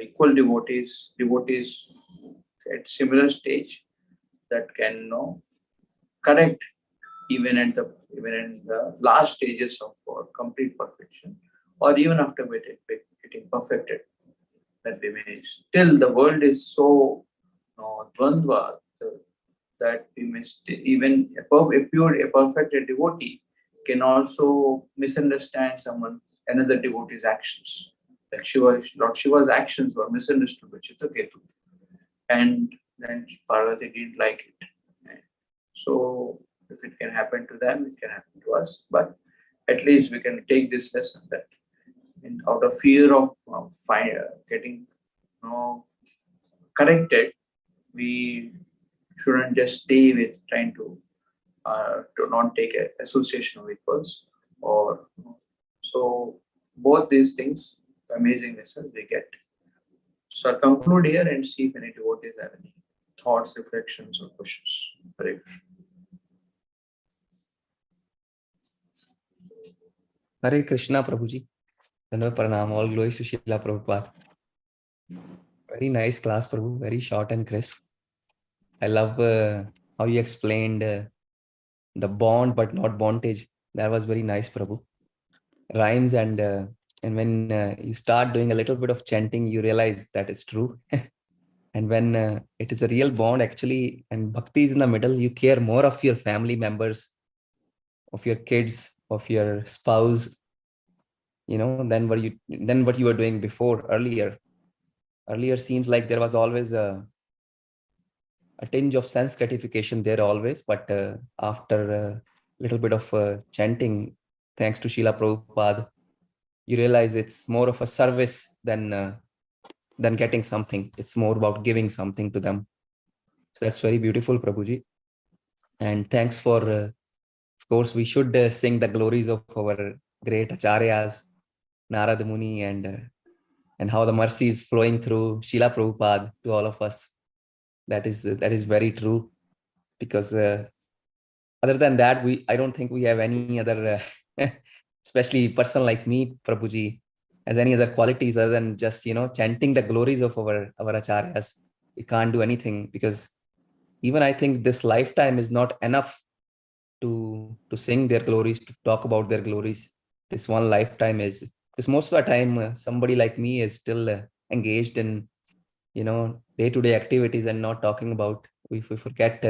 equal devotees at similar stage that can correct even in the last stages of complete perfection, or even after getting perfected, that we may still, the world is so dvandva that we may even a perfected devotee can also misunderstand another devotee's actions. Like Lord Shiva's actions were misunderstood by Chitraketu, and then Parvati didn't like it. And so if it can happen to them, it can happen to us. But at least we can take this lesson that out of fear of getting corrected, we shouldn't just stay with trying to not take an association of equals. Or so both these things, amazing lessons we get. So I'll conclude here and see if any devotees have any thoughts, reflections, or questions. Hare Krishna. Hare Krishna, Prabhuji. Dandavat Pranam. All glories to Srila Prabhupada. Very nice class, Prabhu. Very short and crisp. I love how you explained the bond but not bondage. That was very nice, Prabhu. Rhymes and when you start doing a little bit of chanting, you realize that is true. And when it is a real bond, actually, and bhakti is in the middle, you care more of your family members, of your kids, of your spouse, than what you were doing before earlier. Earlier seems like there was always a tinge of sense gratification there always, but after a little bit of chanting, thanks to Srila Prabhupada, you realize it's more of a service than getting something. It's more about giving something to them. So that's very beautiful, Prabhuji. And thanks for, of course, we should sing the glories of our great acharyas, Narada Muni, and how the mercy is flowing through Srila Prabhupada to all of us. That is very true, because other than that, I don't think we have any other, especially person like me, Prabhuji, has any other qualities other than just chanting the glories of our acharyas. We can't do anything, because even I think this lifetime is not enough to sing their glories, to talk about their glories. This one lifetime is, because most of the time somebody like me is still engaged in day-to-day activities and not talking about, we forget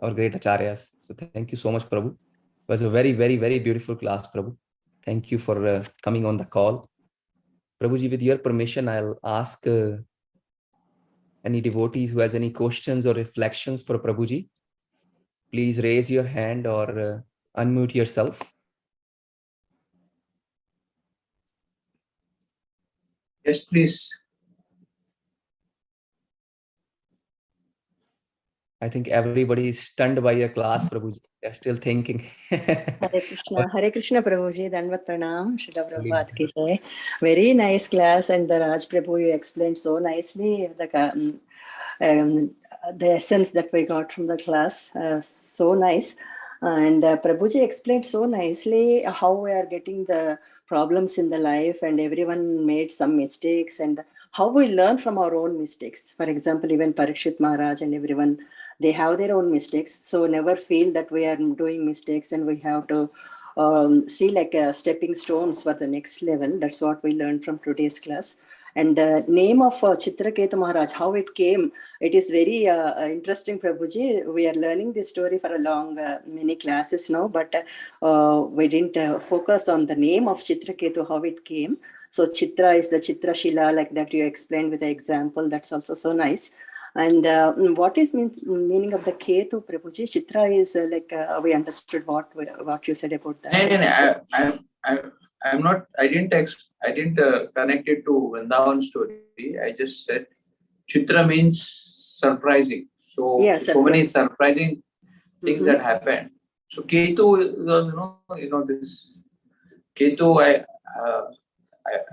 our great acharyas. So thank you so much, Prabhu. It was a very, very, very beautiful class, Prabhu. Thank you for coming on the call. Prabhuji, with your permission, I'll ask any devotees who has any questions or reflections for Prabhuji. Please raise your hand or unmute yourself. Yes, please. I think everybody is stunned by your class, Prabhuji. They're still thinking. Hare Krishna, Prabhuji, Danvat Pranam, Srila Prabhupada ki jai. Very nice class, and the Raj Prabhu, you explained so nicely the essence that we got from the class. So nice. And Prabhuji explained so nicely how we are getting the problems in the life, and everyone made some mistakes, and how we learn from our own mistakes. For example, even Parikshit Maharaj and everyone, they have their own mistakes. So never feel that we are doing mistakes and we have to see like stepping stones for the next level. That's what we learned from today's class. And the name of Chitraketu Maharaj, how it came, it is very interesting, Prabhuji. We are learning this story for a long, many classes now, but we didn't focus on the name of Chitraketu, how it came. So Chitra is the Chitra Shila, like that you explained with the example. That's also so nice. And what is meaning of the Ketu, Prabhuji? Chitra is we understood what you said about that. I'm not. I didn't connect it to Vrindavan story. I just said Chitra means surprising. So yes, so many surprising things that happened. So Ketu, this Ketu.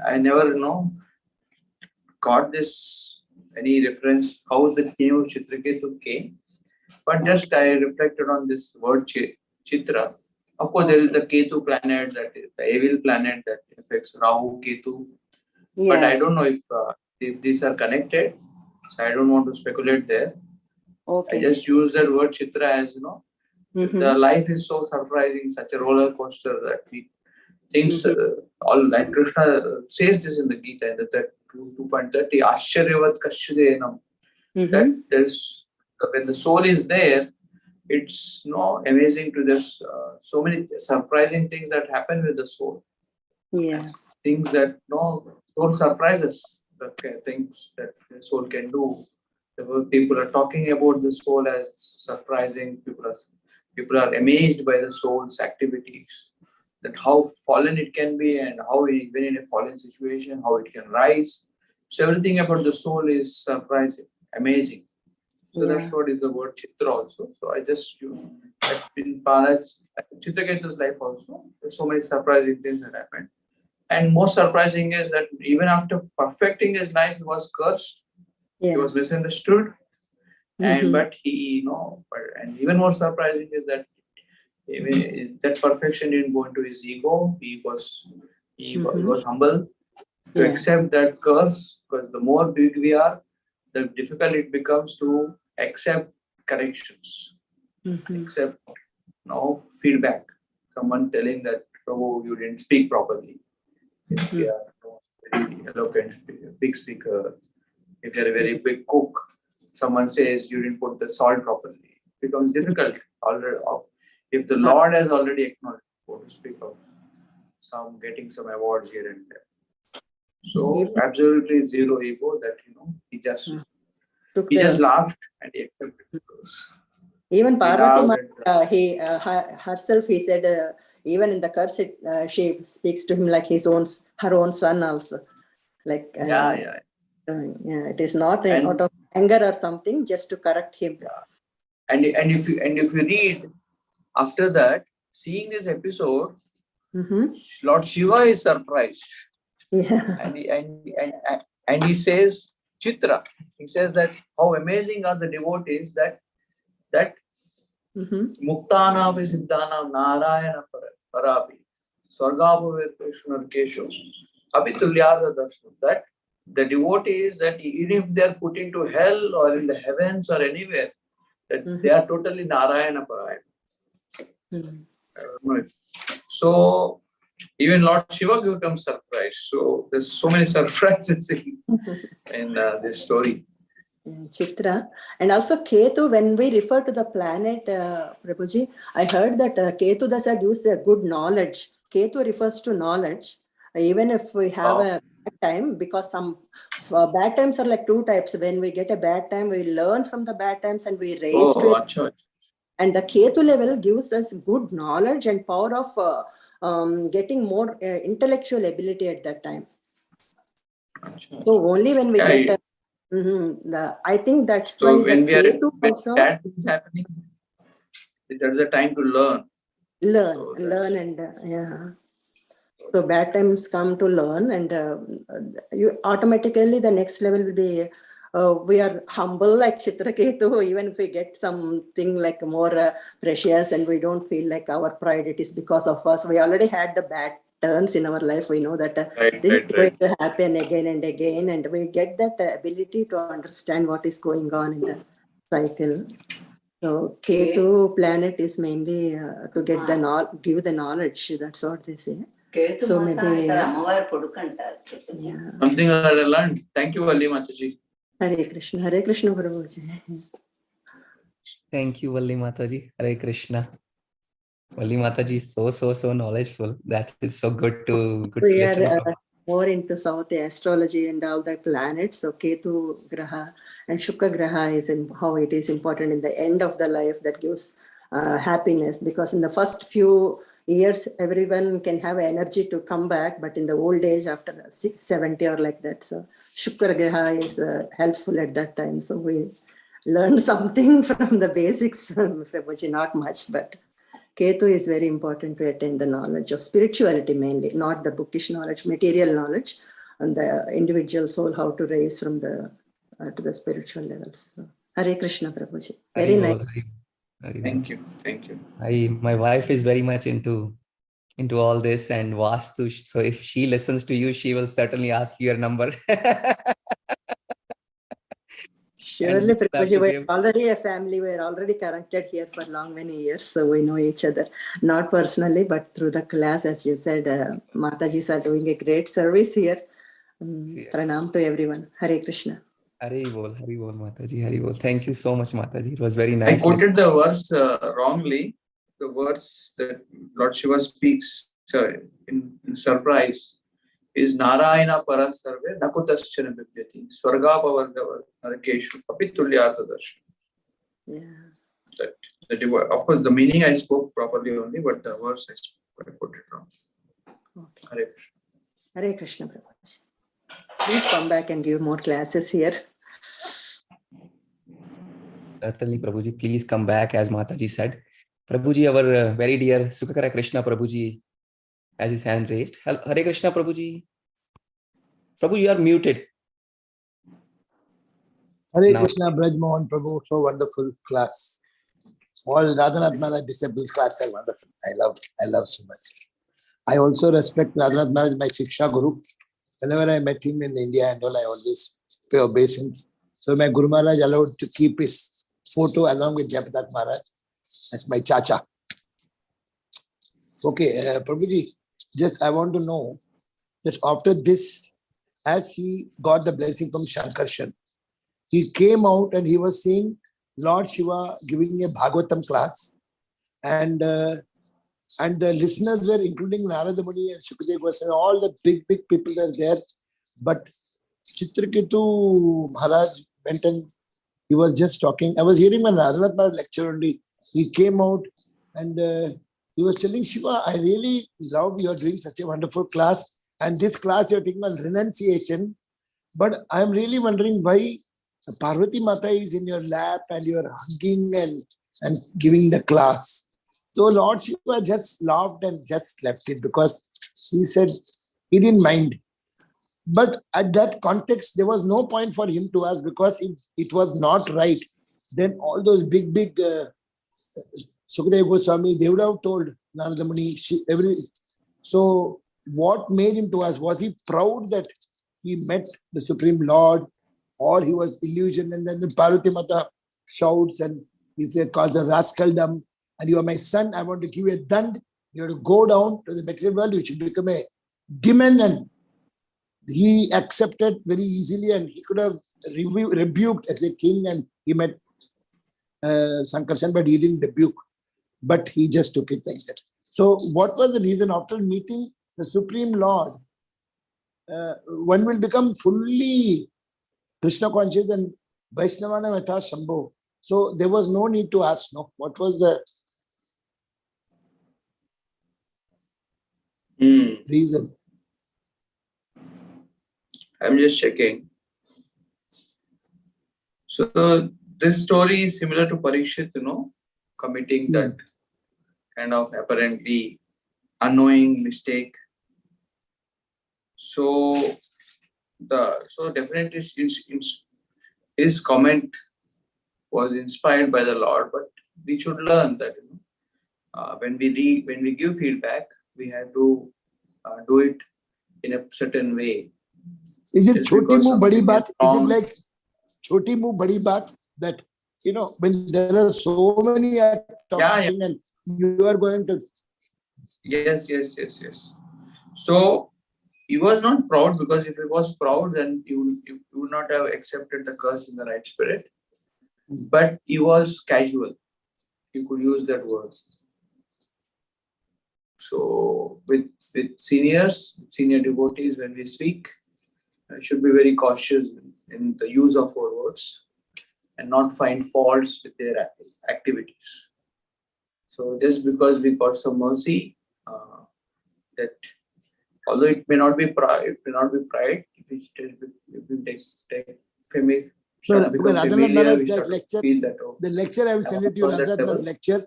I never got this any reference how the name of Chitraketu came, but just I reflected on this word Chitra. Of course, there is the Ketu planet, that is the evil planet that affects Rahu, Ketu. Yeah. But I don't know if these are connected, so I don't want to speculate there. Okay. I just use that word Chitra as the life is so surprising, such a roller coaster that we things all like Krishna says this in the Gita, that 2.30 Ashcharyavat Kashyadenam. That there's when the soul is there, it's amazing to just so many surprising things that happen with the soul. Yeah, things that soul surprises. Okay, things that the soul can do. People are talking about the soul as surprising. People are amazed by the soul's activities. That how fallen it can be, and how even in a fallen situation, how it can rise. So everything about the soul is surprising, amazing. So that's what is the word Chitra also. So I just in Pala's Chitraketu's life also, there's so many surprising things that happened. And most surprising is that even after perfecting his life, he was cursed. Yeah. He was misunderstood. And but he, and even more surprising is that even that perfection didn't go into his ego. He was humble to accept that curse, because the more big we are, the difficult it becomes to accept corrections, accept feedback. Someone telling that, Prabhu, you didn't speak properly. If you are very eloquent, big speaker, if you're a very big cook, someone says you didn't put the salt properly. It becomes difficult already. If the Lord has already acknowledged, so to speak of getting some awards here and there. So absolutely zero ego, that he just laughed and he accepted those. Even Parvati, herself, he said, even in the curse, she speaks to him like her own son also. Like it is not out of anger or something, just to correct him. Yeah. And if you read after that, seeing this episode, Lord Shiva is surprised. Yeah. And he says Chitra. He says that how amazing are the devotees that Muktana Siddhana Narayana Parapi Swargabhu Krishna Kesho Abhitulyada Darshan. That the devotees, that even if they are put into hell or in the heavens or anywhere, that they are totally Narayana Parayana. So even Lord Shiva becomes surprised. So there's so many surprises in this story. Chitra. And also Ketu, when we refer to the planet, Prabhuji, I heard that Ketu Dasa gives a good knowledge. Ketu refers to knowledge. Even if we have a bad time, because some bad times are like two types. When we get a bad time, we learn from the bad times and we raise to it. And the Ketu level gives us good knowledge and power of getting more intellectual ability at that time. So only when we get I think that's So why when the we are Ketu when also that is happening, there's a time to learn. learn, So learn, and yeah. So bad times come to learn, and you automatically the next level will be. We are humble like Chitraketu, even if we get something like more precious, and we don't feel like our pride, it is because of us. We already had the bad turns in our life. We know that this is going to happen again and again, and we get that ability to understand what is going on in the cycle. So Ketu planet is mainly to get the give the knowledge. That's what they say. So maybe something I learned. Thank you, Ali Mataji. Hare Krishna, Prabhuji. Thank you, Valli Mataji. Hare Krishna. Valli Mataji is so knowledgeful. That is so good to We listen are to. more into South astrology and all the planets. So Ketu Graha and Shukra Graha is how it is important in the end of the life that gives happiness, because in the first few years everyone can have energy to come back, but in the old age after 70 or like that, so Shukra Graha is helpful at that time. So we learned something from the basics, Prabhuji, not much, but Ketu is very important to attain the knowledge of spirituality mainly, not the bookish knowledge, material knowledge, and the individual soul how to raise from the to the spiritual levels. So, Hare Krishna, Prabhuji. Very nice. Thank you. My wife is very much into all this and Vastu. So if she listens to you, she will certainly ask you your number. Surely, Prabhuji, we're already a family. We're already connected here for many years. So we know each other, not personally, but through the class. As you said, Matajis are doing a great service here. Pranam to everyone. Hare Krishna. Hare Bol, Mataji, Hare Bol. Thank you so much, Mataji. It was very nice. I quoted the verse wrongly. The verse that Lord Shiva speaks in surprise is Narayana Parasarve Nakutaschana Vidyati Swarga Pavardava Narakeshu Apitulyartha Darshan. Yeah. Of course, the meaning I spoke properly only, but the verse I quoted wrong. Okay. Hare Krishna. Hare Krishna, Prabhuji. Please come back and give more classes here. Certainly, Prabhuji. Please come back, as Mataji said. Prabhuji, our very dear Sukhakara Krishna Prabhuji, has his hand raised. Hare Krishna, Prabhuji. Prabhu, you are muted. Hare Krishna, Braj Mohan Prabhu, so wonderful class. All Radhanath Maharaj disciples class are wonderful. I love so much. I also respect Radhanath Maharaj, my Shiksha Guru. Whenever I met him in India and all, I always pay obeisance. So my Guru Maharaj allowed to keep his photo along with Japatak Maharaj as my chacha. Okay, Prabhuji, just I want to know that after this, as he got the blessing from Shankarshan, he came out and he was saying Lord Shiva giving a Bhagavatam class, and the listeners were including Narada Muni and Shukadev Goswami, all the big people are there. But Chitraketu Maharaj went and he was just talking. I was hearing my Radhanath Maharaj lecture only. He came out and he was telling Shiva, I really love you are doing such a wonderful class, and this class you are taking on renunciation. But I am really wondering why Parvati Mata is in your lap and you are hugging and giving the class. So Lord Shiva just laughed and just left it, because he said he didn't mind. But at that context, there was no point for him to ask, because if it was not right, then all those big Sukadeva Goswami, they would have told Narada Muni, So what made him to ask? Was he proud that he met the Supreme Lord, or he was illusioned? And then the Parvati Mata shouts and he calls a rascaldom, and you are my son, I want to give you a dand, you have to go down to the material world, you should become a demon. And he accepted very easily, and he could have rebuked as a king, and he met Sankarshan, but he didn't rebuke, but he just took it like that. So what was the reason? After meeting the Supreme Lord, one will become fully Krishna conscious and Vaishnavana Matha Shambho. So there was no need to ask, no. What was the reason? I'm just checking. So this story is similar to Parikshit, committing that kind of apparently unknowing mistake. So definitely his comment was inspired by the Lord, but we should learn that when we give feedback, we have to do it in a certain way. Is it choti muh badi baat? Is it like choti muh badi baat, that when there are so many talking and you are going to? Yes. So he was not proud, because if he was proud, then he would not have accepted the curse in the right spirit. But he was casual. You could use that word. So with senior devotees, when we speak, should be very cautious in the use of our words and not find faults with their activities. So just because we got some mercy, that although it may not be pride, if we take familiar, that lecture, the lecture I will send it to you, Radhanath lecture.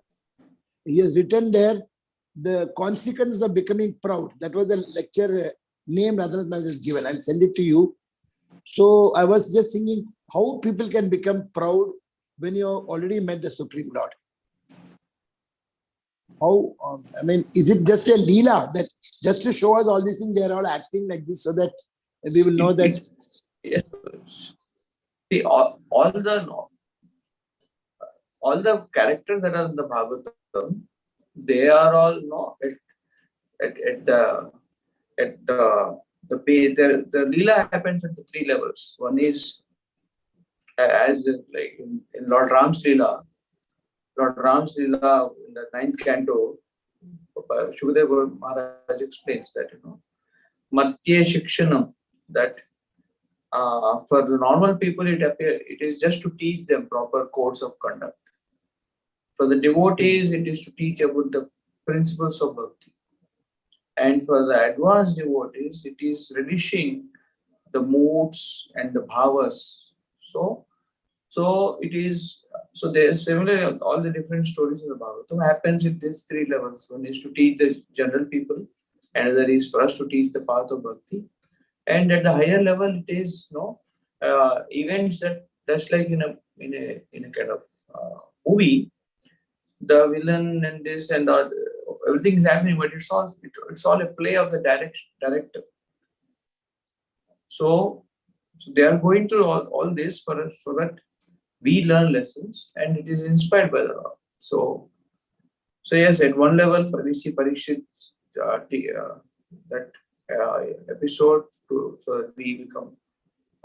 He has written there the consequence of becoming proud. That was the lecture name Radhanath Maharaj has given. I'll send it to you. So I was just thinking how people can become proud when you already met the Supreme Lord. How, is it just a leela that just to show us all these things, they are all acting like this so that we will know that? Yes. See, all the characters that are in the Bhagavatam, they are all at the base. The leela happens at the three levels. One is as like in Lord Ram's leela. Lord Ram's leela in the 9th canto, Shukadeva Maharaj explains that Martya Shikshanam, that for the normal people it is just to teach them proper codes of conduct. For the devotees, it is to teach about the principles of bhakti. And for the advanced devotees, it is relishing the moods and the bhavas. So it is. So there are similarly all the different stories in the Bhagavatam happens at these three levels. One is to teach the general people, another is for us to teach the path of bhakti, and at the higher level it is events that just like in a kind of movie, the villain and this and that, everything is happening, but it's all a play of the director. So they are going through all this for us so that we learn lessons, and it is inspired by the Lord. So yes, at one level, we see Parikshit that episode so that we become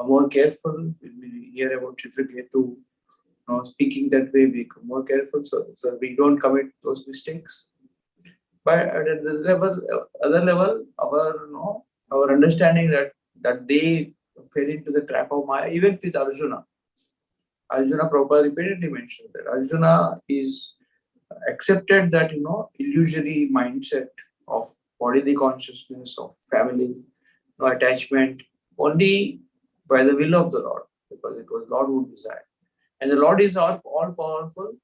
more careful. We hear about Chitraketu speaking that way, we become more careful so we don't commit those mistakes. But at the other level, our understanding that they fell into the trap of Maya, even with Arjuna. Arjuna Prabhupada repeatedly mentioned that Arjuna is accepted that illusory mindset of bodily consciousness, of family, attachment, only by the will of the Lord, because it was Lord who desired. And the Lord is all powerful,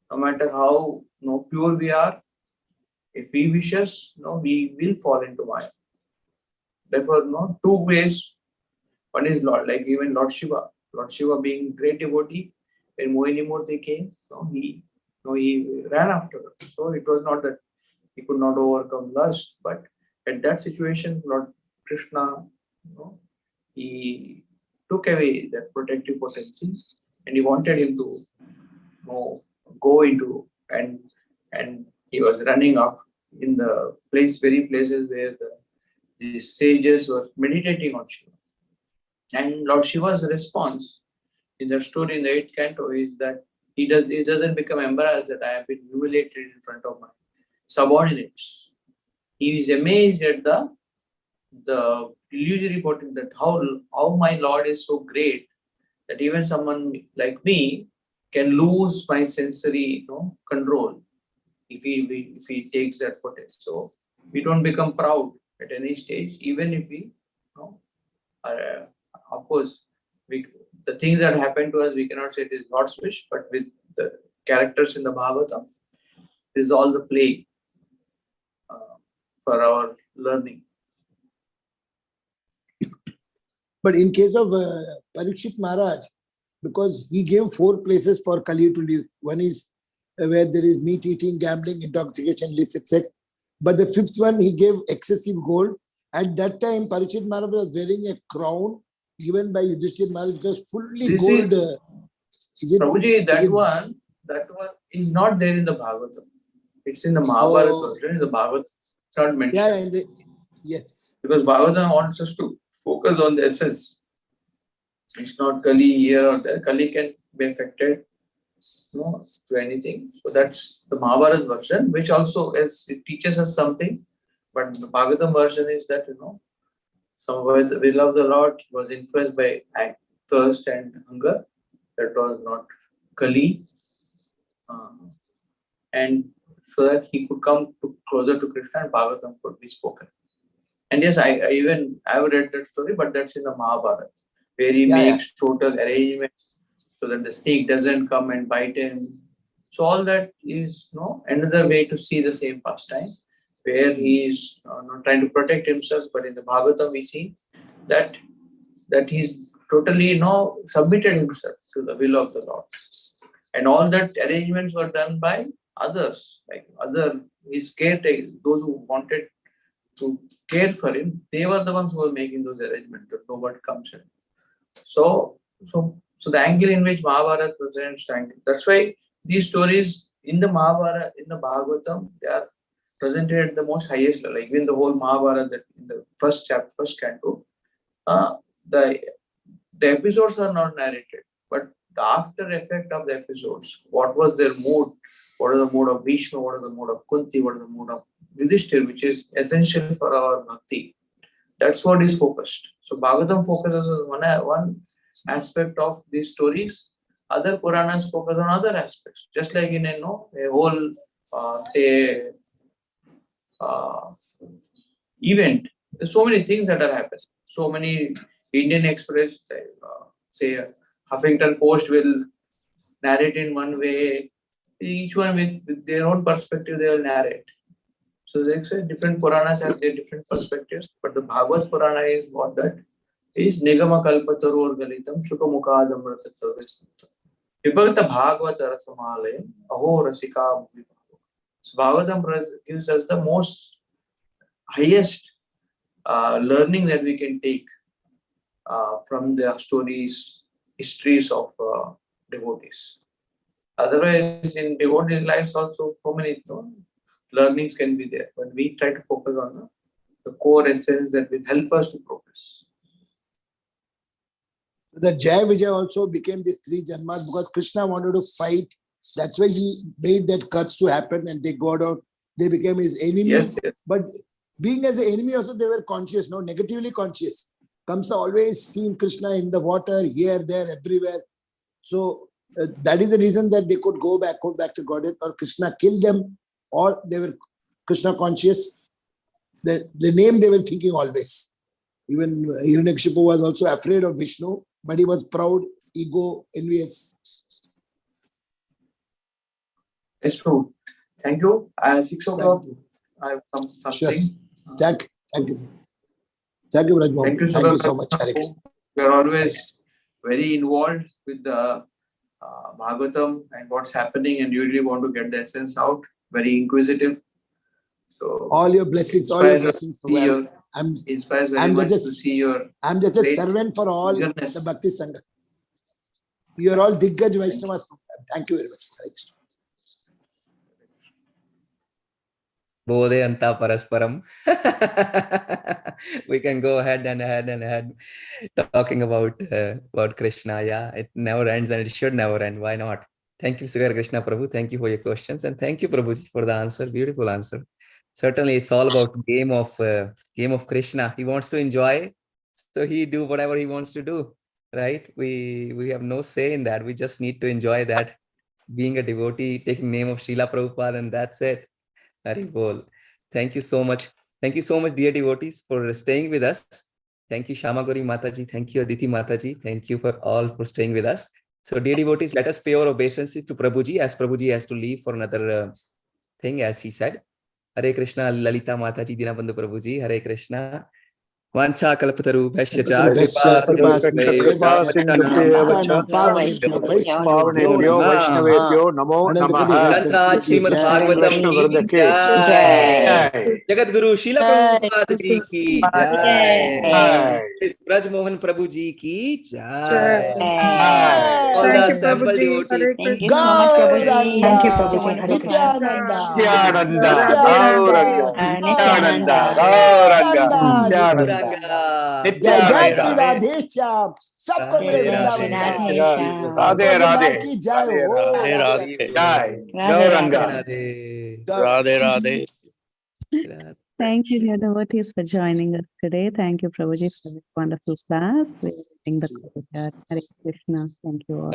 no matter how pure we are. If he wishes, we will fall into Maya. Therefore, two ways. One is Lord, like even Lord Shiva. Lord Shiva being great devotee, when Mohini Murti came, he ran after her. So it was not that he could not overcome lust, but at that situation, Lord Krishna, he took away that protective potency, and he wanted him to go into and he was running off in the very places where the sages were meditating on Shiva. And Lord Shiva's response in the story in the 8th canto is that he doesn't become embarrassed that I have been humiliated in front of my subordinates. He is amazed at the illusory potency, that how my Lord is so great that even someone like me can lose my sensory control if he takes that potency. So we don't become proud at any stage, even if we of course the things that happen to us, we cannot say it is God's wish, but with the characters in the Bhagavatam, this is all the play for our learning. But in case of Parikshit Maharaj, because he gave 4 places for Kali to live. One is where there is meat eating, gambling, intoxication, illicit sex. But the 5th one, he gave excessive gold. At that time, Parikshit Maharaj was wearing a crown given by Yudhishthira Maharaj, which was fully This gold. Prabhuji, that one is not there in the Bhagavatam. It's in the Mahabharata version. In the Bhagavatam, it's not mentioned. Yes. Because Bhagavatam wants us to focus on the essence. It's not Kali here or there. Kali can be affected to anything. So that's the Mahabharata version, which also it teaches us something. But the Bhagavatam version is that, somewhere we love the Lord was influenced by thirst and hunger. That was not Kali. And so that he could come closer to Krishna and Bhagavatam could be spoken. And yes, I've read that story, but that's in the Mahabharata, where he makes total arrangements so that the snake doesn't come and bite him. So all that is another way to see the same pastime, where he is not trying to protect himself, but in the Bhagavatam we see that he's totally submitted himself to the will of the Lord. And all that arrangements were done by others, like his caretakers, those who wanted to care for him, they were the ones who were making those arrangements that nobody comes in. So the angle in which Mahabharata presents, that's why these stories in the Mahabharata, in the Bhagavatam, they are presented at the most highest level. Like in the whole Mahabharata, that in the first chapter, first canto, the episodes are not narrated, but the after effect of the episodes, what was their mood, what is the mood of Vishnu, what is the mood of Kunti, what is the mood of Yudhishthira, which is essential for our bhakti. That's what is focused. So Bhagavatam focuses on one aspect of these stories. Other Puranas focus on other aspects. Just like in a whole event, there's so many things that are happening. So many Indian Express, say Huffington Post will narrate in one way. Each one with their own perspective, they will narrate. So there's different Puranas have their different perspectives, but the Bhagavad Purana is what that is Nigama Kalpatarur Galitam Shukamukadam Ratatavistam. Vibhagata Bhagavata Rasamalaya Aho Rasika Bhuvibhava. So Bhagavatam gives us the most highest learning that we can take from the stories, histories of devotees. Otherwise, in devotees' lives also, so many learnings can be there, but we try to focus on the core essence that will help us to progress. The Jaya Vijay also became these 3 Janmas because Krishna wanted to fight. That's why he made that curse to happen and they got out. They became his enemy. Yes. But being as an enemy also, they were conscious, negatively conscious. Kamsa always seen Krishna in the water, here, there, everywhere. So that is the reason that they could go back to Godhead, or Krishna killed them, or they were Krishna conscious. The name they were thinking always. Even Hiranyakashipu was also afraid of Vishnu, but he was proud, ego, envious. Yes, Prabhu. Thank you. 6 o'clock, I have something. Sure. Thank you. Thank you, Rajmohan. Thank you So much. You are always very involved with the Bhagavatam and what's happening, and you really want to get the essence out. Very inquisitive. So all your blessings, I'm inspired very much to see your. I'm just a servant for all the Bhakti Sangha. You are all Diggaj Vaishnavas. Thank you very much. Bodhayanta Parasparam. We can go ahead talking about Krishna. Yeah, it never ends and it should never end. Why not? Thank you, Sri Krishna Prabhu. Thank you for your questions, and thank you, Prabhuji, for the answer. Beautiful answer. Certainly, it's all about game of Krishna. He wants to enjoy, so he do whatever he wants to do. Right? We have no say in that. We just need to enjoy that. Being a devotee, taking name of Srila Prabhupada, and that's it. Hari Bol. Thank you so much. Thank you so much, dear devotees, for staying with us. Thank you, Shamagori Mataji. Thank you, Aditi Mataji. Thank you for all for staying with us. So, dear devotees, let us pay our obeisances to Prabhuji, as Prabhuji has to leave for another thing, as he said. Hare Krishna, Lalita Mataji, Dinabandhu Prabhuji. Hare Krishna. Vancha kalpataru bhashya Pavanebhyo Vaishnavebhyo Namo Namaha. Srimad Bhagavatam ki Jai. jai. Jagat Guru Srila Prabhupada ki jai. Jai. Braj Mohan Prabhu ji ki jai. Jai. All Thank the you, assembled Prabhuji. Hare devotees. Thank you so much, Prabhuji. Gauranga, Thank you, Prabhuji. Hare Krishna. Nityananda, Nityananda, Nityananda, Gauranga, Nityananda. Gauranga, Nityananda, Nityananda, जय जय Shri Nityananda. Radhe Shyam सबको Radhe मेरे जय जय Shri Vrindavan Radhe. धाम Radhe Shyam. Radhe Govinda Radhe. की जय हो Radhe Radhe Radhe. Jai. Radhe Radhe. Gauranga. Radhe. Radhe. Thank you, dear devotees, for joining us today. Thank you, Prabhuji, for this wonderful class. We're ending the call here. Hare Krishna. Thank you all.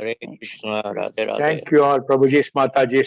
Thank you all, Prabhuji, Mataji.